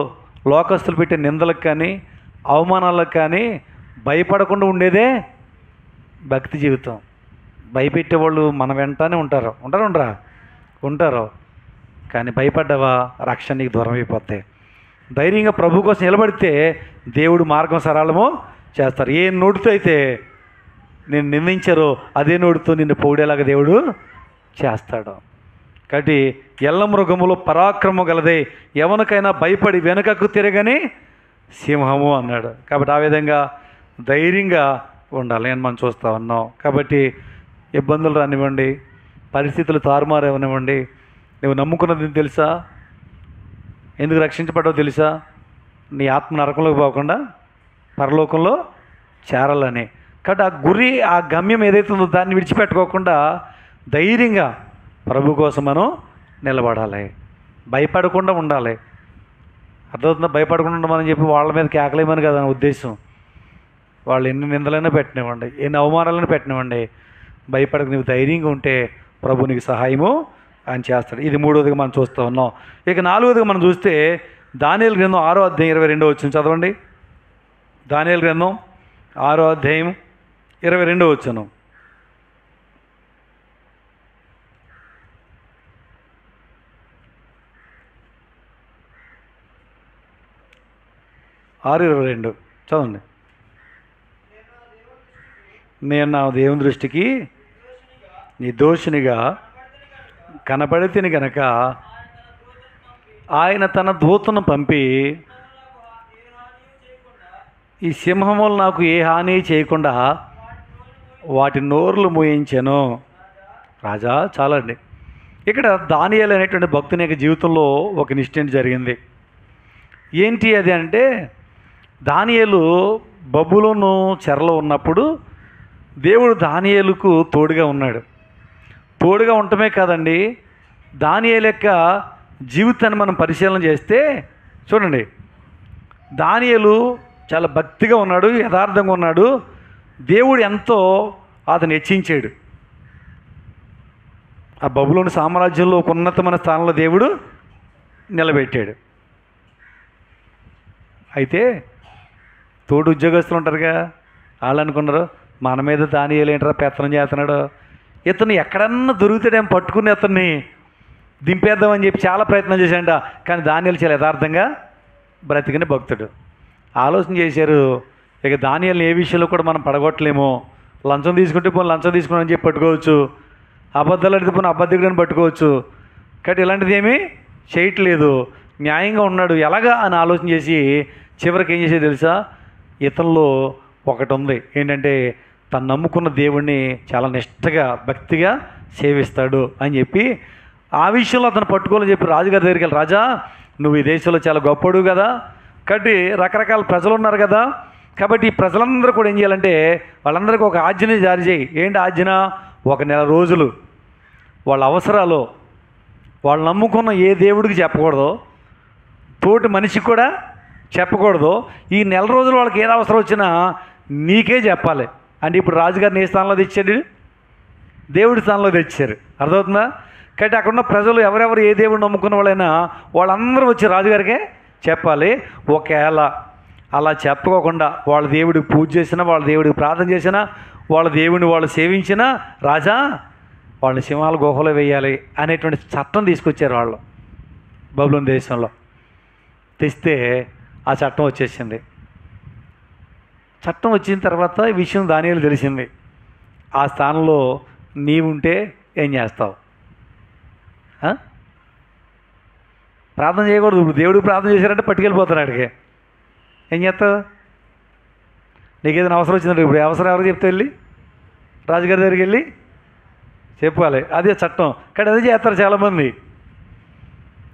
[SPEAKER 1] లోకస్తులు పెట్టే నిందలకు కానీ అవమానాలకు కానీ భయపడకుండా ఉండేదే భక్తి జీవితం. భయపెట్టేవాళ్ళు మన వెంటనే ఉంటారు కానీ భయపడ్డావా రక్షణ నీకు దూరం అయిపోతాయి. ధైర్యంగా ప్రభు కోసం నిలబడితే దేవుడు మార్గం సరళము చేస్తారు. ఏ నోటితో అయితే నేను నిందించారో అదే నోటితో నిన్ను పొగిడేలాగా దేవుడు చేస్తాడు. కాబట్టి ఎల్ల మృగములో పరాక్రమం గలదే, ఎవరికైనా భయపడి వెనుకకు తిరగని సింహము అన్నాడు. కాబట్టి ఆ విధంగా ధైర్యంగా ఉండాలి అని మనం చూస్తూ ఉన్నాం. కాబట్టి ఇబ్బందులు రానివ్వండి, పరిస్థితులు తారుమారేవనివ్వండి, నువ్వు నమ్ముకున్నది తెలుసా, ఎందుకు రక్షించబడ్డావో తెలుసా, నీ ఆత్మ నరకంలోకి పోకుండా పరలోకంలో చేరాలని. కాబట్టి ఆ గురి, ఆ గమ్యం ఏదైతే ఉందో దాన్ని విడిచిపెట్టుకోకుండా ధైర్యంగా ప్రభు కోసం మనం నిలబడాలి, భయపడకుండా ఉండాలి. అర్థమవుతుందా? భయపడకుండా ఉండమని చెప్పి వాళ్ళ మీద కేకలేమని కదా నా ఉద్దేశం. వాళ్ళు ఎన్ని నిందలైనా పెట్టనివ్వండి, ఎన్ని అవమానాలైనా పెట్టనివ్వండి, భయపడక నువ్వు ధైర్యంగా ఉంటే ప్రభు నీకు సహాయము ఆయన చేస్తాడు. ఇది మూడవదిగా మనం చూస్తూ ఉన్నాం. ఇక నాలుగవదిగా మనం చూస్తే దానియేలు గ్రంథం 6వ అధ్యాయం 22వ వచనం చదవండి. దానియేలు గ్రంథం 6వ అధ్యాయం 22వ వచనం. ఆరు 22 చదవండి. నేను నా దేవుని దృష్టికి నిర్దోషినిగా కనబడితిని గనక ఆయన తన దూతను పంపి ఈ సింహములు నాకు ఏ హాని చేయకుండా వాటి నోర్లు మూయించెను. రాజా, చాలండి. ఇక్కడ దానియేలు అనేటువంటి భక్తుని యొక్క జీవితంలో ఒక ఇన్సిడెంట్ జరిగింది. ఏంటి అది అంటే, దానియేలు బబులోను చెరలో ఉన్నప్పుడు దేవుడు దానియేలుకు తోడుగా ఉన్నాడు. తోడుగా ఉండటమే కాదండి, దానియేలు యొక్క జీవితాన్ని మనం పరిశీలన చేస్తే చూడండి, దానియేలు చాలా భక్తిగా ఉన్నాడు, యథార్థంగా ఉన్నాడు. దేవుడు ఎంతో అతను హెచ్చించాడు. ఆ బబులోను సామ్రాజ్యంలో ఒక ఉన్నతమైన స్థానంలో దేవుడు నిలబెట్టాడు. అయితే తోడు ఉద్యోగస్తులు ఉంటారుగా, వాళ్ళు అనుకున్నారు మన మీద దానియేలు ఏంట్రా పెత్తనం చేస్తున్నాడు, ఇతను ఎక్కడన్నా దొరుకుతాడేమో పట్టుకుని అతన్ని దింపేద్దామని చెప్పి చాలా ప్రయత్నం చేశాడంట. కానీ దానియేలు చాలా యథార్థంగా బ్రతికిన భక్తుడు. ఆలోచన చేశారు, ఇక దానియేలుని ఏ విషయంలో కూడా మనం పడగొట్టలేము. లంచం తీసుకుంటే పోనీ లంచం తీసుకున్నామని చెప్పి పట్టుకోవచ్చు, అబద్ధాలు అడిగితే పోనీ అబద్ధికుడని పట్టుకోవచ్చు. కాబట్టి ఇలాంటిది ఏమీ చేయట్లేదు, న్యాయంగా ఉన్నాడు ఎలాగా అని ఆలోచన చేసి చివరికి ఏం చేసేది తెలుసా, ఇతనిలో ఒకటి ఉంది. ఏంటంటే తను నమ్ముకున్న దేవుణ్ణి చాలా నిష్ఠగా భక్తిగా సేవిస్తాడు అని చెప్పి ఆ విషయంలో అతను పట్టుకోవాలని చెప్పి రాజుగారి దగ్గరికి వెళ్ళి, రాజా నువ్వు ఈ దేశంలో చాలా గొప్పడు కదా, కాబట్టి రకరకాల ప్రజలు ఉన్నారు కదా, కాబట్టి ఈ ప్రజలందరూ కూడా ఏం చేయాలంటే వాళ్ళందరికీ ఒక ఆజ్ఞని జారీ చేయి. ఏంటి ఆజ్ఞ? 1 నెల రోజులు వాళ్ళ అవసరాలు వాళ్ళు నమ్ముకున్న ఏ దేవుడికి చెప్పకూడదు, తోటి మనిషికి కూడా చెప్పకూడదు. ఈ నెల రోజులు వాళ్ళకి ఏది అవసరం వచ్చినా నీకే చెప్పాలి. అంటే ఇప్పుడు రాజుగారిని ఏ స్థానంలో తెచ్చాడు? దేవుడి స్థానంలో తెచ్చారు. అర్థమవుతుందా? కాబట్టి అక్కడున్న ప్రజలు ఎవరెవరు ఏ దేవుడు నమ్ముకున్న వాళ్ళైనా వాళ్ళందరూ వచ్చి రాజుగారికే చెప్పాలి. ఒకవేళ అలా చెప్పుకోకుండా వాళ్ళ దేవుడికి పూజ చేసినా, వాళ్ళ దేవుడికి ప్రార్థన చేసినా, వాళ్ళ దేవుడిని వాళ్ళు సేవించినా రాజా వాళ్ళని సింహాల గుహలో వేయాలి అనేటువంటి చట్టం తీసుకొచ్చారు వాళ్ళు బబులోను దేశంలో. తెస్తే ఆ చట్టం వచ్చేసింది. చట్టం వచ్చిన తర్వాత ఈ విషయం దానియేలు తెలిసింది. ఆ స్థానంలో నీవుంటే ఏం చేస్తావు? ప్రార్థన చేయకూడదు. ఇప్పుడు దేవుడికి ప్రార్థన చేశారంటే పట్టుకెళ్ళిపోతారు అక్కడికి. ఏం చేస్తావు? నీకు ఏదైనా అవసరం వచ్చిందంటే ఇప్పుడు అవసరం ఎవరికి చెప్తే వెళ్ళి రాజుగారి దగ్గరికి వెళ్ళి చెప్పాలి. అదే చట్టం. కానీ అదే చేస్తారు చాలామంది.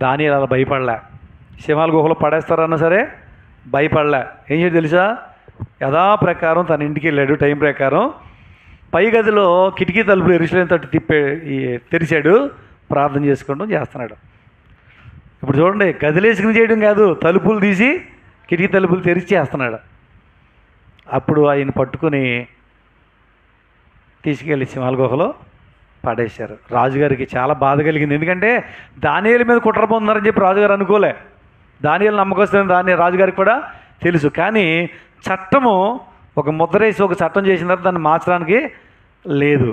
[SPEAKER 1] దానియేలు అలా భయపడలే. సింహాల గుహలో పడేస్తారన్నా సరే భయపడలే. ఏం చేయాలి తెలుసా? యథాప్రకారం తన ఇంటికి వెళ్ళాడు. టైం ప్రకారం పై గదిలో కిటికీ తలుపులు యెరూషలేము తట్టు తెరిచాడు. ప్రార్థన చేసుకోవడం చేస్తున్నాడు. ఇప్పుడు చూడండి, గదిలేసుకుని చేయడం కాదు, తలుపులు తీసి కిటికీ తలుపులు తెరిచి చేస్తున్నాడు. అప్పుడు ఆయన పట్టుకుని తీసుకెళ్ళి సింహాల గుహలో పడేశారు. రాజుగారికి చాలా బాధ కలిగింది. ఎందుకంటే దానియేలు మీద కుట్ర పొందారని చెప్పి రాజుగారు అనుకోలే. దానియేలు నమ్మకస్తున్న రాజుగారికి కూడా తెలుసు. కానీ చట్టము ఒక ముద్రేసి ఒక చట్టం చేసిన తర్వాత దాన్ని మార్చడానికి లేదు.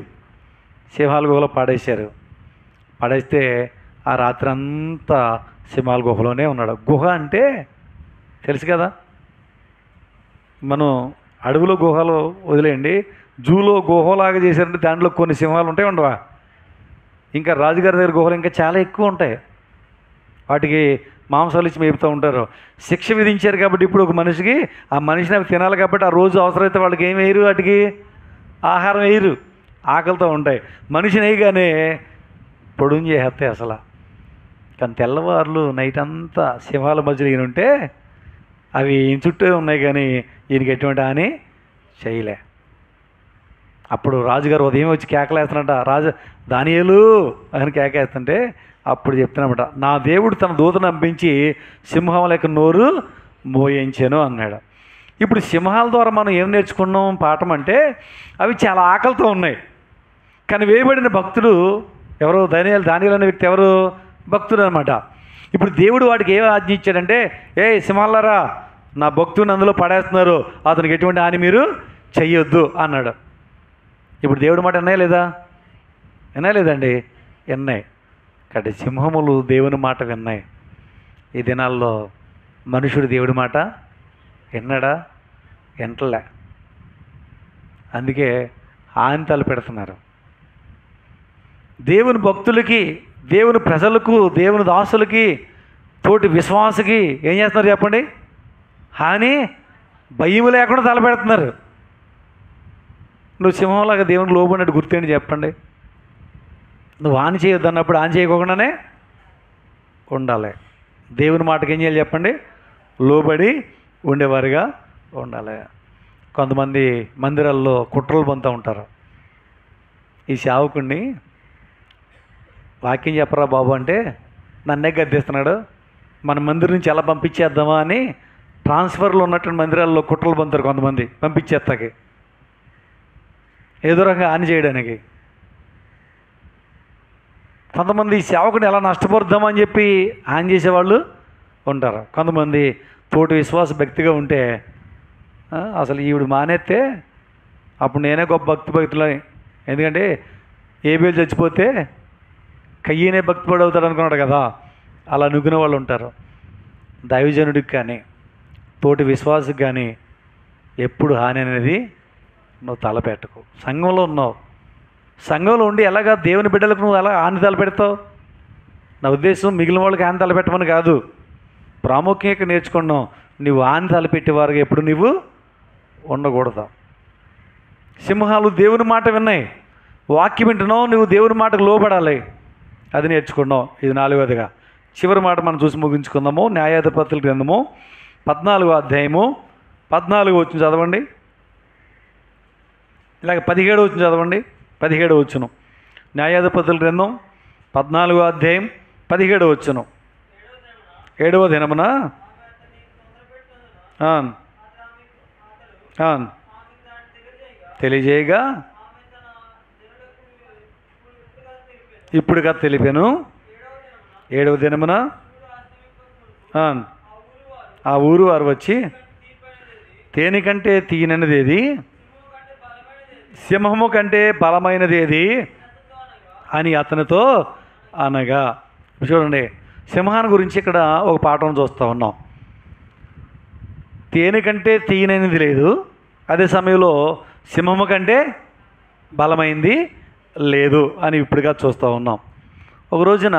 [SPEAKER 1] సింహాల గుహలో పడేశారు. పడేస్తే ఆ రాత్రి అంతా సింహాల గుహలోనే ఉన్నాడు. గుహ అంటే తెలుసు కదా, మనం అడవిలో గుహలో వదిలేయండి, జూలో గుహలాగా చేశారంటే దాంట్లో కొన్ని సింహాలు ఉంటాయి ఉండవా? ఇంకా రాజుగారి దగ్గర గుహలు ఇంకా చాలా ఎక్కువ ఉంటాయి. వాటికి మాంసాలు ఇచ్చి మేపుతూ ఉంటారు. శిక్ష విధించారు కాబట్టి ఇప్పుడు ఒక మనిషికి ఆ మనిషిని అవి తినాలి కాబట్టి ఆ రోజు అవసరమైతే వాళ్ళకి ఏం వేయరు, వాటికి ఆహారం వేయరు, ఆకలితో ఉంటాయి. మనిషిని వేయగానే పొడుగు చేసేస్తాయి అసలు. కానీ తెల్లవారులు నైట్ అంతా సింహాల మధ్యలో ఈయన ఉంటే అవి ఈయన చుట్టూ ఉన్నాయి, కానీ ఈయనకి ఎటువంటి హాని చేయలే. అప్పుడు రాజుగారు ఉదయం వచ్చి కేకలేస్తున్నట, దానియేలు అని కేకేస్తుంటే అప్పుడు చెప్తున్నమాట, నా దేవుడు తన దూతను పంపించి సింహం లెక్క నోరు మోయించాను అన్నాడు. ఇప్పుడు సింహాల ద్వారా మనం ఏం నేర్చుకున్నాం పాఠం అంటే, అవి చాలా ఆకలితో ఉన్నాయి. కానీ వేయబడిన భక్తుడు ఎవరు? దానియేలు అనే వ్యక్తి ఎవరు? భక్తుడు అనమాట. ఇప్పుడు దేవుడు వాడికి ఏం ఆజ్ఞ ఇచ్చాడంటే, ఏ సింహాలరా, నా భక్తుని అందులో పడేస్తున్నారు, అతనికి ఎటువంటి హాని మీరు చెయ్యొద్దు అన్నాడు. ఇప్పుడు దేవుడి మాట విన్నాయా లేదా? విన్నాయా లేదండి? విన్నాయి. కాబట్టి సింహములు దేవుని మాట విన్నాయి. ఈ దినాల్లో మనుషుడు దేవుడి మాట విన్నాడా? వింటలే. అందుకే హాని తలపెడుతున్నారు. దేవుని భక్తులకి, దేవుని ప్రజలకు, దేవుని దాసులకి, తోటి విశ్వాసకి ఏం చేస్తున్నారు చెప్పండి? హాని భయం లేకుండా తలపెడుతున్నారు. నువ్వు సింహంలాగా దేవునికి లోబడినట్టు గుర్తేంటి చెప్పండి? నువ్వు హాని చేయొద్దు అన్నప్పుడు హాని చేయకుండానే ఉండాలి. దేవుని మాటకి ఏం చేయాలి చెప్పండి? లోబడి ఉండేవారుగా ఉండాలి. కొంతమంది మందిరాల్లో కుట్రలు పొందుతూ ఉంటారు. ఈ సేవకుడిని వాక్యం చెప్పరా బాబు అంటే నన్నే గద్దిస్తున్నాడు, మన మందిరం నుంచి ఎలా పంపించేద్దామా అని ట్రాన్స్ఫర్లో ఉన్నటువంటి మందిరాల్లో కుట్రలు పొందుతారు కొంతమంది, పంపించేస్తాకి ఏదో రకంగా హాని చేయడానికి. కొంతమంది సేవకుని ఎలా నష్టపరుద్దామని చెప్పి హాని చేసేవాళ్ళు ఉంటారు. కొంతమంది తోటి విశ్వాస భక్తిగా ఉంటే అసలు ఈవిడ మానేస్తే అప్పుడు నేనే గొప్ప భక్తులని, ఎందుకంటే ఏబేలు చచ్చిపోతే కయ్యనే భక్తి పడవుతాడు అనుకున్నాడు కదా, అలా అనుకునే వాళ్ళు ఉంటారు. దైవజనుడికి కానీ తోటి విశ్వాసకి కానీ ఎప్పుడు హాని అనేది నువ్వు తలపెట్టకు. సంఘంలో ఉన్నావు, సంఘంలో ఉండి ఎలాగా దేవుని బిడ్డలకు నువ్వు ఎలా హాని తలపెడతావు? నా ఉద్దేశం మిగిలిన వాళ్ళకి హాని తలపెట్టమని కాదు, ప్రాముఖ్యంగా నేర్చుకున్నావు. నువ్వు హాని తలపెట్టేవారుగా ఎప్పుడు నువ్వు ఉండకూడదు. సింహాలు దేవుని మాట విన్నాయి, వాక్యం వింటున్నావు, నువ్వు దేవుని మాటకు లోబడాలి, అది నేర్చుకున్నావు. ఇది 4వదిగా. చివరి మాట మనం చూసి ముగించుకుందాము. న్యాయాధిపతుల గ్రంథము 14వ అధ్యాయము 14వ వచనం చదవండి, ఇలాగ 17వ వచనం చదవండి. 17వ వచనం, న్యాయాధిపతుల గ్రంథం 14వ అధ్యాయం 17వ వచనం. 7వ దినమున తెలియజేయగా ఇప్పుడుగా తెలిపాను. 7వ దినమున ఆ ఊరు వారు వచ్చి తేనెకంటే తీయనది ఏది, సింహము కంటే బలమైనది ఏది అని అతనితో అనగా. చూడండి, సింహాన్ని గురించి ఇక్కడ ఒక పాఠం చూస్తూ ఉన్నాం. తేనె కంటే తీయనది లేదు, అదే సమయంలో సింహము కంటే బలమైంది లేదు అని ఇప్పుడుగా చూస్తూ ఉన్నాం. ఒక రోజున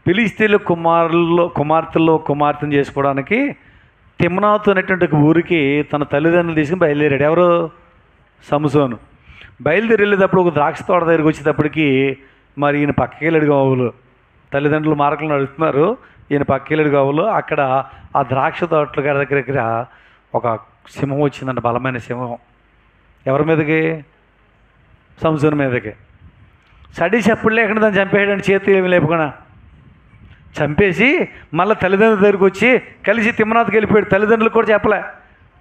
[SPEAKER 1] ఫిలిష్తీయుల కుమార్తెలను చేసుకోవడానికి తిమ్నాతు అనేటువంటి ఊరికి తన తల్లిదండ్రులు తీసుకుని బయలుదేరాడు. ఎవరు? సంసోను. బయలుదేరి వెళ్ళేటప్పుడు ఒక ద్రాక్ష తోట దగ్గరికి వచ్చేటప్పటికి మరి ఈయన పక్కకి వెళ్ళాడు కావులు, తల్లిదండ్రులు మార్గంలో నడుస్తున్నారు, ఈయన పక్కకి వెళ్ళాడు కావులు. అక్కడ ఆ ద్రాక్ష తోటల గారి దగ్గర ఒక సింహం వచ్చిందంట, బలమైన సింహం. ఎవరి మీదకి? సంసోను మీదకి. సడి చెప్పులు లేకుండా దాన్ని చంపేయడానికి చేతి ఏమి లేపుకున్నా చంపేసి మళ్ళీ తల్లిదండ్రుల దగ్గరికి వచ్చి కలిసి తిమ్మనాథ్కి వెళ్ళిపోయాడు. తల్లిదండ్రులకు కూడా చెప్పలే,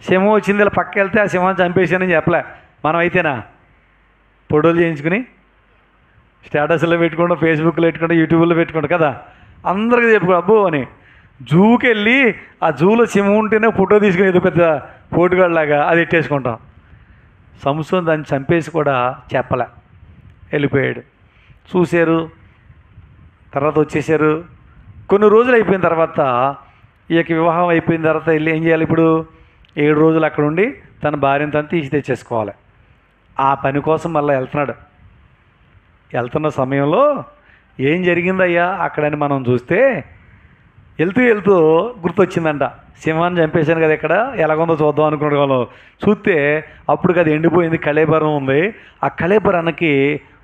[SPEAKER 1] సింహం వచ్చింది ఇలా పక్క వెళ్తే ఆ సింహాన్ని చంపేసానని చెప్పలే. మనం అయితేనా ఫోటోలు చేయించుకుని స్టేటస్లో పెట్టుకుంటాం, ఫేస్బుక్లో పెట్టుకుంటాం, యూట్యూబ్లో పెట్టుకుంటాం కదా, అందరికీ చెప్పుకో అబ్బో అని. జూకి వెళ్ళి ఆ జూలో సింహం ఉంటేనే ఫోటో తీసుకుని ఏదో పెద్ద పోటుగాళ్ళలాగా అది ఎట్టేసుకుంటాం. సంసోను దాన్ని చంపేసి కూడా చెప్పలే, వెళ్ళిపోయాడు. చూశారు, తర్వాత వచ్చేసారు. కొన్ని రోజులు అయిపోయిన తర్వాత ఈ యొక్క వివాహం అయిపోయిన తర్వాత వెళ్ళి ఏం చేయాలి? ఇప్పుడు 7 రోజులు అక్కడ ఉండి తన భార్యను తను తీసి తెచ్చేసుకోవాలి. ఆ పని కోసం మళ్ళీ వెళ్తున్న సమయంలో ఏం జరిగిందయ్యా అక్కడని మనం చూస్తే వెళ్తూ గుర్తొచ్చిందంట, సింహాన్ని చంపేశాను కదా, ఇక్కడ ఎలాగుందో చూద్దాం అనుకున్నాడు వాళ్ళు. చూస్తే అప్పుడు అది ఎండిపోయింది, కళేబరం ఉంది. ఆ కళేబరానికి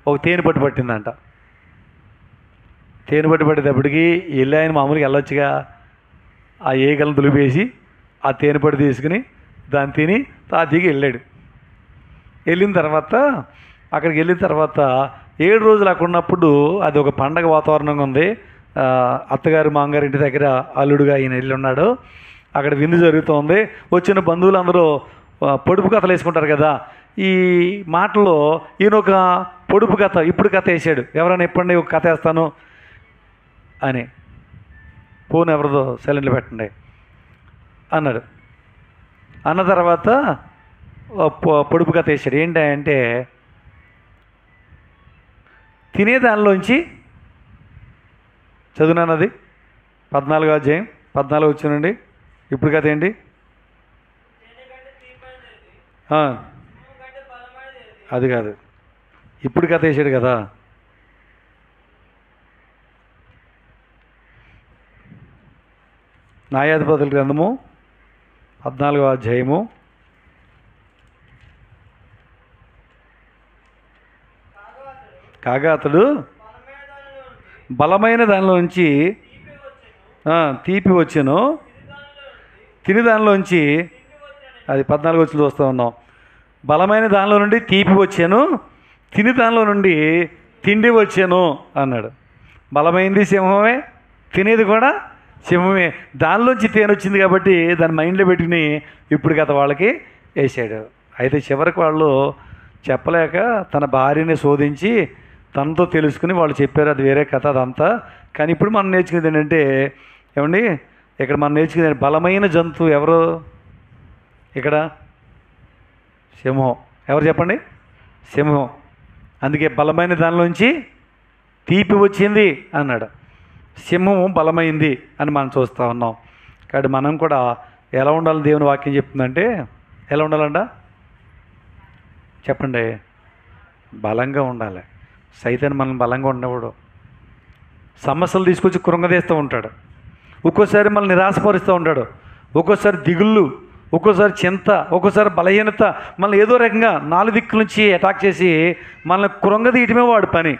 [SPEAKER 1] ఒక తేనె పట్టిందంట. తేనె పట్టి పట్టేటప్పటికి వెళ్ళి ఆయన మామూలుగా వెళ్ళొచ్చుగా, ఆ ఏగలను దులిపేసి ఆ తేనె పట్టి తీసుకుని దాన్ని తిని తాతీకి వెళ్ళాడు. వెళ్ళిన తర్వాత అక్కడికి వెళ్ళిన తర్వాత 7 రోజులు అక్కడ ఉన్నప్పుడు అది ఒక పండగ వాతావరణంగా ఉంది. అత్తగారు మామగారి ఇంటి దగ్గర అల్లుడుగా ఈయన వెళ్ళి ఉన్నాడు. అక్కడ విందు జరుగుతోంది. వచ్చిన బంధువులు అందరూ పొడుపు కథలు వేసుకుంటారు కదా. ఈ మాటలో ఈయన ఒక పొడుపు కథ, ఇప్పుడు కథ వేసాడు. ఎవరైనా ఎప్పండి ఒక కథ వేస్తాను అని, ఫోన్ ఎవరిదో సైలెంట్లో పెట్టండి అన్నాడు. అన్న తర్వాత పొడుపు కథ వేసాడు. ఏంటంటే తినేదానిలోంచి చదువునానది 14వ అధ్యాయం 14 వచ్చానండి. ఇప్పుడు కథ ఏంటి? అది కాదు, ఇప్పుడు కథ వేసాడు కదా. న్యాయాధిపతుల గ్రంథము 14వ అధ్యాయము కాగా అతడు బలమైన దానిలో నుంచి తీపి వచ్చాను, తిని దానిలోంచి, అది 14 వచ్చి చూస్తూ ఉన్నాం. బలమైన దానిలో నుండి తీపి వచ్చాను, తిని దానిలో నుండి తిండి వచ్చాను అన్నాడు. బలమైనది సింహమే, తినేది కూడా సింహమే. దానిలోంచి తేనె వచ్చింది కాబట్టి దాన్ని మైండ్లో పెట్టుకుని ఇప్పుడు కథ వాళ్ళకి వేసాడు. అయితే చివరికి వాళ్ళు చెప్పలేక తన భార్యని శోధించి తనతో తెలుసుకుని వాళ్ళు చెప్పారు. అది వేరే కథ అదంతా. కానీ ఇప్పుడు మనం నేర్చుకునేది ఏంటంటే, ఏమండి ఇక్కడ మనం నేర్చుకునేది బలమైన జంతువు ఎవరు? ఇక్కడ సింహం. ఎవరు చెప్పండి? సింహం. అందుకే బలమైన దానిలోంచి తీపి వచ్చింది అన్నాడు. సింహం బలమైంది అని మనం చూస్తూ ఉన్నాం. కాబట్టి మనం కూడా ఎలా ఉండాలి దేవుని వాక్యం చెప్తుందంటే, ఎలా ఉండాలంట చెప్పండి? బలంగా ఉండాలి. సైతాన్ మనం బలంగా ఉండకూడదు. సమస్యలు తీసుకొచ్చి కృంగదీస్తూ ఉంటాడు. ఒక్కోసారి మనల్ని నిరాశపరుస్తూ ఉంటాడు. ఒక్కోసారి దిగుళ్ళు, ఒక్కోసారి చింత, ఒక్కోసారి బలహీనత, మనల్ని ఏదో రకంగా 4 దిక్కుల నుంచి అటాక్ చేసి మనల్ని కృంగదీయటమే వాడు పని.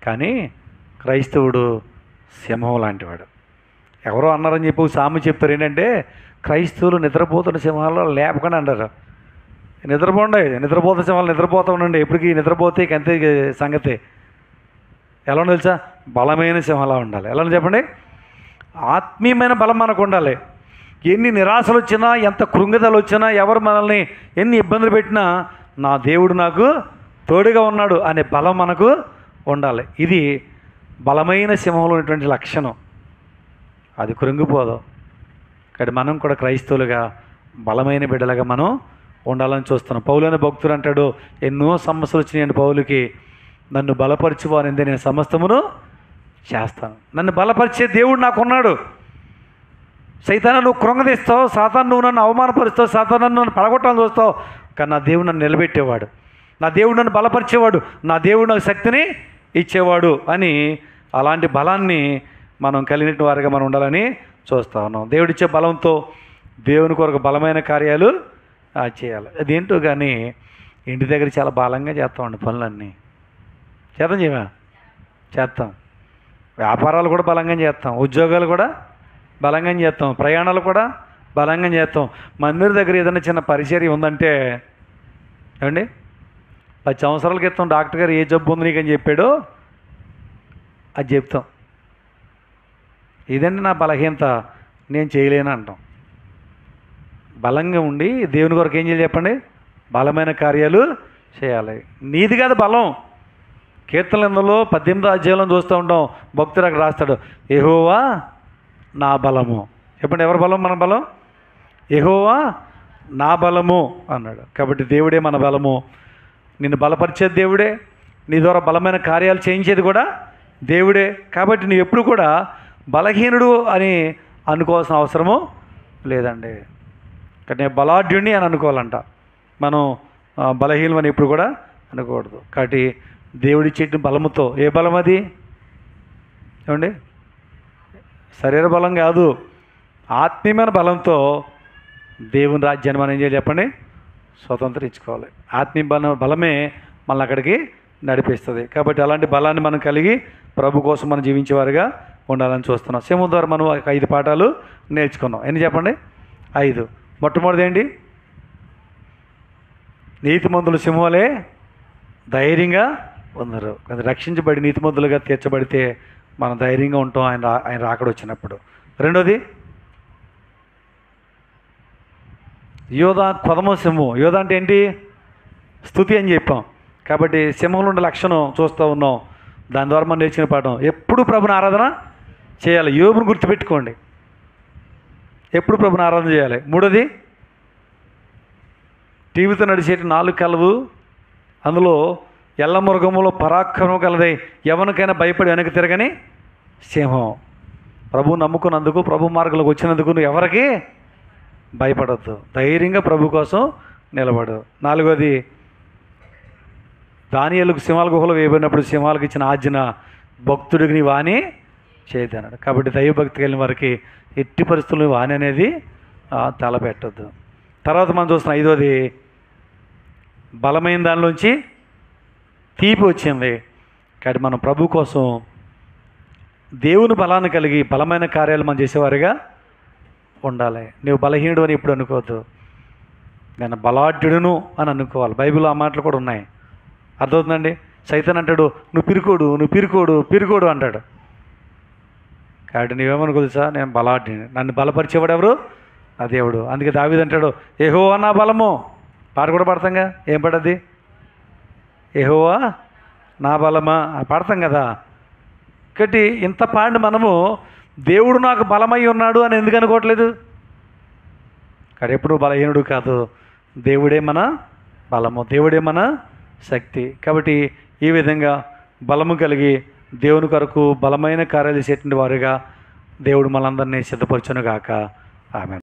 [SPEAKER 1] కానీ క్రైస్తవుడు సింహం లాంటివాడు. ఎవరో అన్నారని చెప్పి సామెత చెప్తారు. ఏంటంటే క్రైస్తవులు నిద్రపోతున్న సింహాల్లో లేపకుండా అంటారు. నిద్రపోతున్న సింహాలు నిద్రపోతూ ఉండండి. ఎప్పటికీ నిద్రపోతే అంతే సంగతి. ఎలా తెలుసా? బలమైన సింహంలా ఉండాలి. ఎలా చెప్పండి? ఆత్మీయమైన బలం మనకు ఉండాలి. ఎన్ని నిరాశలు వచ్చినా, ఎంత కృంగిదలు వచ్చినా, ఎవరు మనల్ని ఎన్ని ఇబ్బందులు పెట్టినా నా దేవుడు నాకు తోడుగా ఉన్నాడు అనే బలం మనకు ఉండాలి. ఇది బలమైన సింహంలో ఉన్నటువంటి లక్షణం. అది కృంగిపోదు. కానీ మనం కూడా క్రైస్తవులుగా బలమైన బిడ్డలుగా మనం ఉండాలని చూస్తున్నాం. పౌలు అనే భక్తుడు అంటాడు, ఎన్నో సమస్యలు వచ్చినాయండి పౌలుకి. నన్ను బలపరిచేవారిందే నేను సమస్తమును చేస్తాను. నన్ను బలపరిచే దేవుడు నాకున్నాడు. సైతాను నువ్వు కృంగదీస్తావు, సాతాను నువ్వు నన్ను అవమానపరుస్తావు, సాతాను నన్ను పడగొట్టాలని చూస్తావు. కానీ నా దేవుడు నన్ను నిలబెట్టేవాడు, నా దేవుడు నన్ను బలపరిచేవాడు, నా దేవుడు నాకు శక్తిని ఇచ్చేవాడు అని అలాంటి బలాన్ని మనం కలిగిన వారిగా మనం ఉండాలని చూస్తూ ఉన్నాం. దేవుడిచ్చే బలంతో దేవుని కొరకు బలమైన కార్యాలు చేయాలి. అదేంటో కానీ ఇంటి దగ్గర చాలా బలంగా చేస్తామండి పనులన్నీ. చేస్తాం. వ్యాపారాలు కూడా బలంగా చేస్తాం, ఉద్యోగాలు కూడా బలంగా చేస్తాం, ప్రయాణాలు కూడా బలంగా చేస్తాం. మందిర్ దగ్గర ఏదైనా చిన్న పరిచర్య ఉందంటే ఏమండి, 10 సంవత్సరాల క్రితం డాక్టర్ గారు ఏ జబ్బు ఉంది నీకని చెప్పాడో అది చెప్తాం. ఇదండి నా బలహీనత, నేను చేయలేను అంటాం. బలంగా ఉండి దేవుని కొరకు ఏం చేయాలి చెప్పండి? బలమైన కార్యాలు చేయాలి. నీది కాదు బలం. కీర్తనలో 18వ అధ్యాయంలో చూస్తూ ఉంటాం. భక్తుడు అక్కడ రాస్తాడు, యెహోవా నా బలము. చెప్పండి, ఎవరి బలం? మన బలం. యెహోవా నా బలము అన్నాడు. కాబట్టి దేవుడే మన బలము. నిన్ను బలపరిచేది దేవుడే, నీ ద్వారా బలమైన కార్యాలు చేయించేది కూడా దేవుడే. కాబట్టి నువ్వు ఎప్పుడు కూడా బలహీనుడు అని అనుకోవాల్సిన అవసరము లేదండి. కానీ నేను బలాఢ్యుడిని అని అనుకోవాలంట. మనం బలహీనం అని ఎప్పుడు కూడా అనకూడదు. కాబట్టి దేవుడిచ్చేటి బలముతో, ఏ బలం అది ఏమండి? శరీర బలం కాదు, ఆత్మీయమైన బలంతో దేవుని రాజ్యాన్ని మనం ఏం చేయాలి చెప్పండి? స్వతంత్రించుకోవాలి. ఆత్మీయ బలమే మనల్ని అక్కడికి నడిపిస్తుంది. కాబట్టి అలాంటి బలాన్ని మనం కలిగి ప్రభు కోసం మనం జీవించేవారుగా ఉండాలని చూస్తున్నాం. సింహం ద్వారా మనం 5 పాఠాలు నేర్చుకున్నాం. ఎన్ని చెప్పండి? 5. మొట్టమొదటిది ఏంటి? నీతిమంతులు సింహాలే ధైర్యంగా ఉన్నారు. అది రక్షించబడి నీతిమంతులుగా తీర్చబడితే మనం ధైర్యంగా ఉంటాం ఆయన రాకడ వచ్చినప్పుడు. రెండోది యోధా కొదమ సింహం. యోధ అంటే ఏంటి? స్తుతి అని చెప్పాం. కాబట్టి సింహంలో ఉండే లక్షణం చూస్తూ ఉన్నాం. దాని ద్వారా మనం నేర్చిన పాఠం ఎప్పుడు ప్రభుని ఆరాధన చేయాలి. యోబుని గుర్తుపెట్టుకోండి, ఎప్పుడు ప్రభుని ఆరాధన చేయాలి. మూడోది టీవీతో నడిచేటి 4 కలవు, అందులో ఎల్ల మృగములో పరాక్రమం కలదై ఎవరికైనా భయపడి వెనక్కి తిరగని సింహం. ప్రభు నమ్ముకున్నందుకు, ప్రభు మార్గంలోకి వచ్చినందుకు నువ్వు ఎవరికి భయపడద్దు, ధైర్యంగా ప్రభు కోసం నిలబడు. 4వది దానియేలుకు సింహాల గుహలో వేయబడినప్పుడు సింహాలకు ఇచ్చిన ఆజ్ఞ భక్తుడికి నీ వాణి చేయదన్నాడు. కాబట్టి దైవభక్తి కలిగిన వారికి ఎట్టి పరిస్థితుల్లో వాణి అనేది తలపెట్టద్దు. తర్వాత మనం చూస్తున్న 5వది బలమైన దానిలోంచి తీపి వచ్చింది. కాబట్టి మనం ప్రభు కోసం దేవుని బలాన్ని కలిగి బలమైన కార్యాలు మనం చేసేవారుగా ఉండాలి. నువ్వు బలహీనుడు అని ఎప్పుడు అనుకోవద్దు, నేను బలాఢ్యుడును అని అనుకోవాలి. బైబిల్లో ఆ మాటలు కూడా ఉన్నాయి. అర్థమవుతుందండి? సైతాన్ అంటాడు నువ్వు పిరుకోడు అంటాడు. కాబట్టి నువ్వేమనుకో తెలుసా, నేను బలాఢ్యుని, నన్ను బలపరిచేవాడు ఎవరు? నా దేవుడు. అందుకే దావీదు అంటాడు యెహోవా నా బలము. పాట కూడా పాడతాంగా, ఏం పాడది? యెహోవా నా బలమా పాడతాం కదా. కాబట్టి ఇంత పాడిన మనము దేవుడు నాకు బలమై ఉన్నాడు అని ఎందుకు అనుకోవట్లేదు? కానీ ఎప్పుడు బలహీనుడు కాదు, దేవుడే మన బలము, దేవుడే మన శక్తి. కాబట్టి ఈ విధంగా బలము కలిగి దేవుని కొరకు బలమైన కార్యాలు చేసేటువంటి వారుగా దేవుడు మనందరినీ సిద్ధపరచును గాక. ఆమేన్.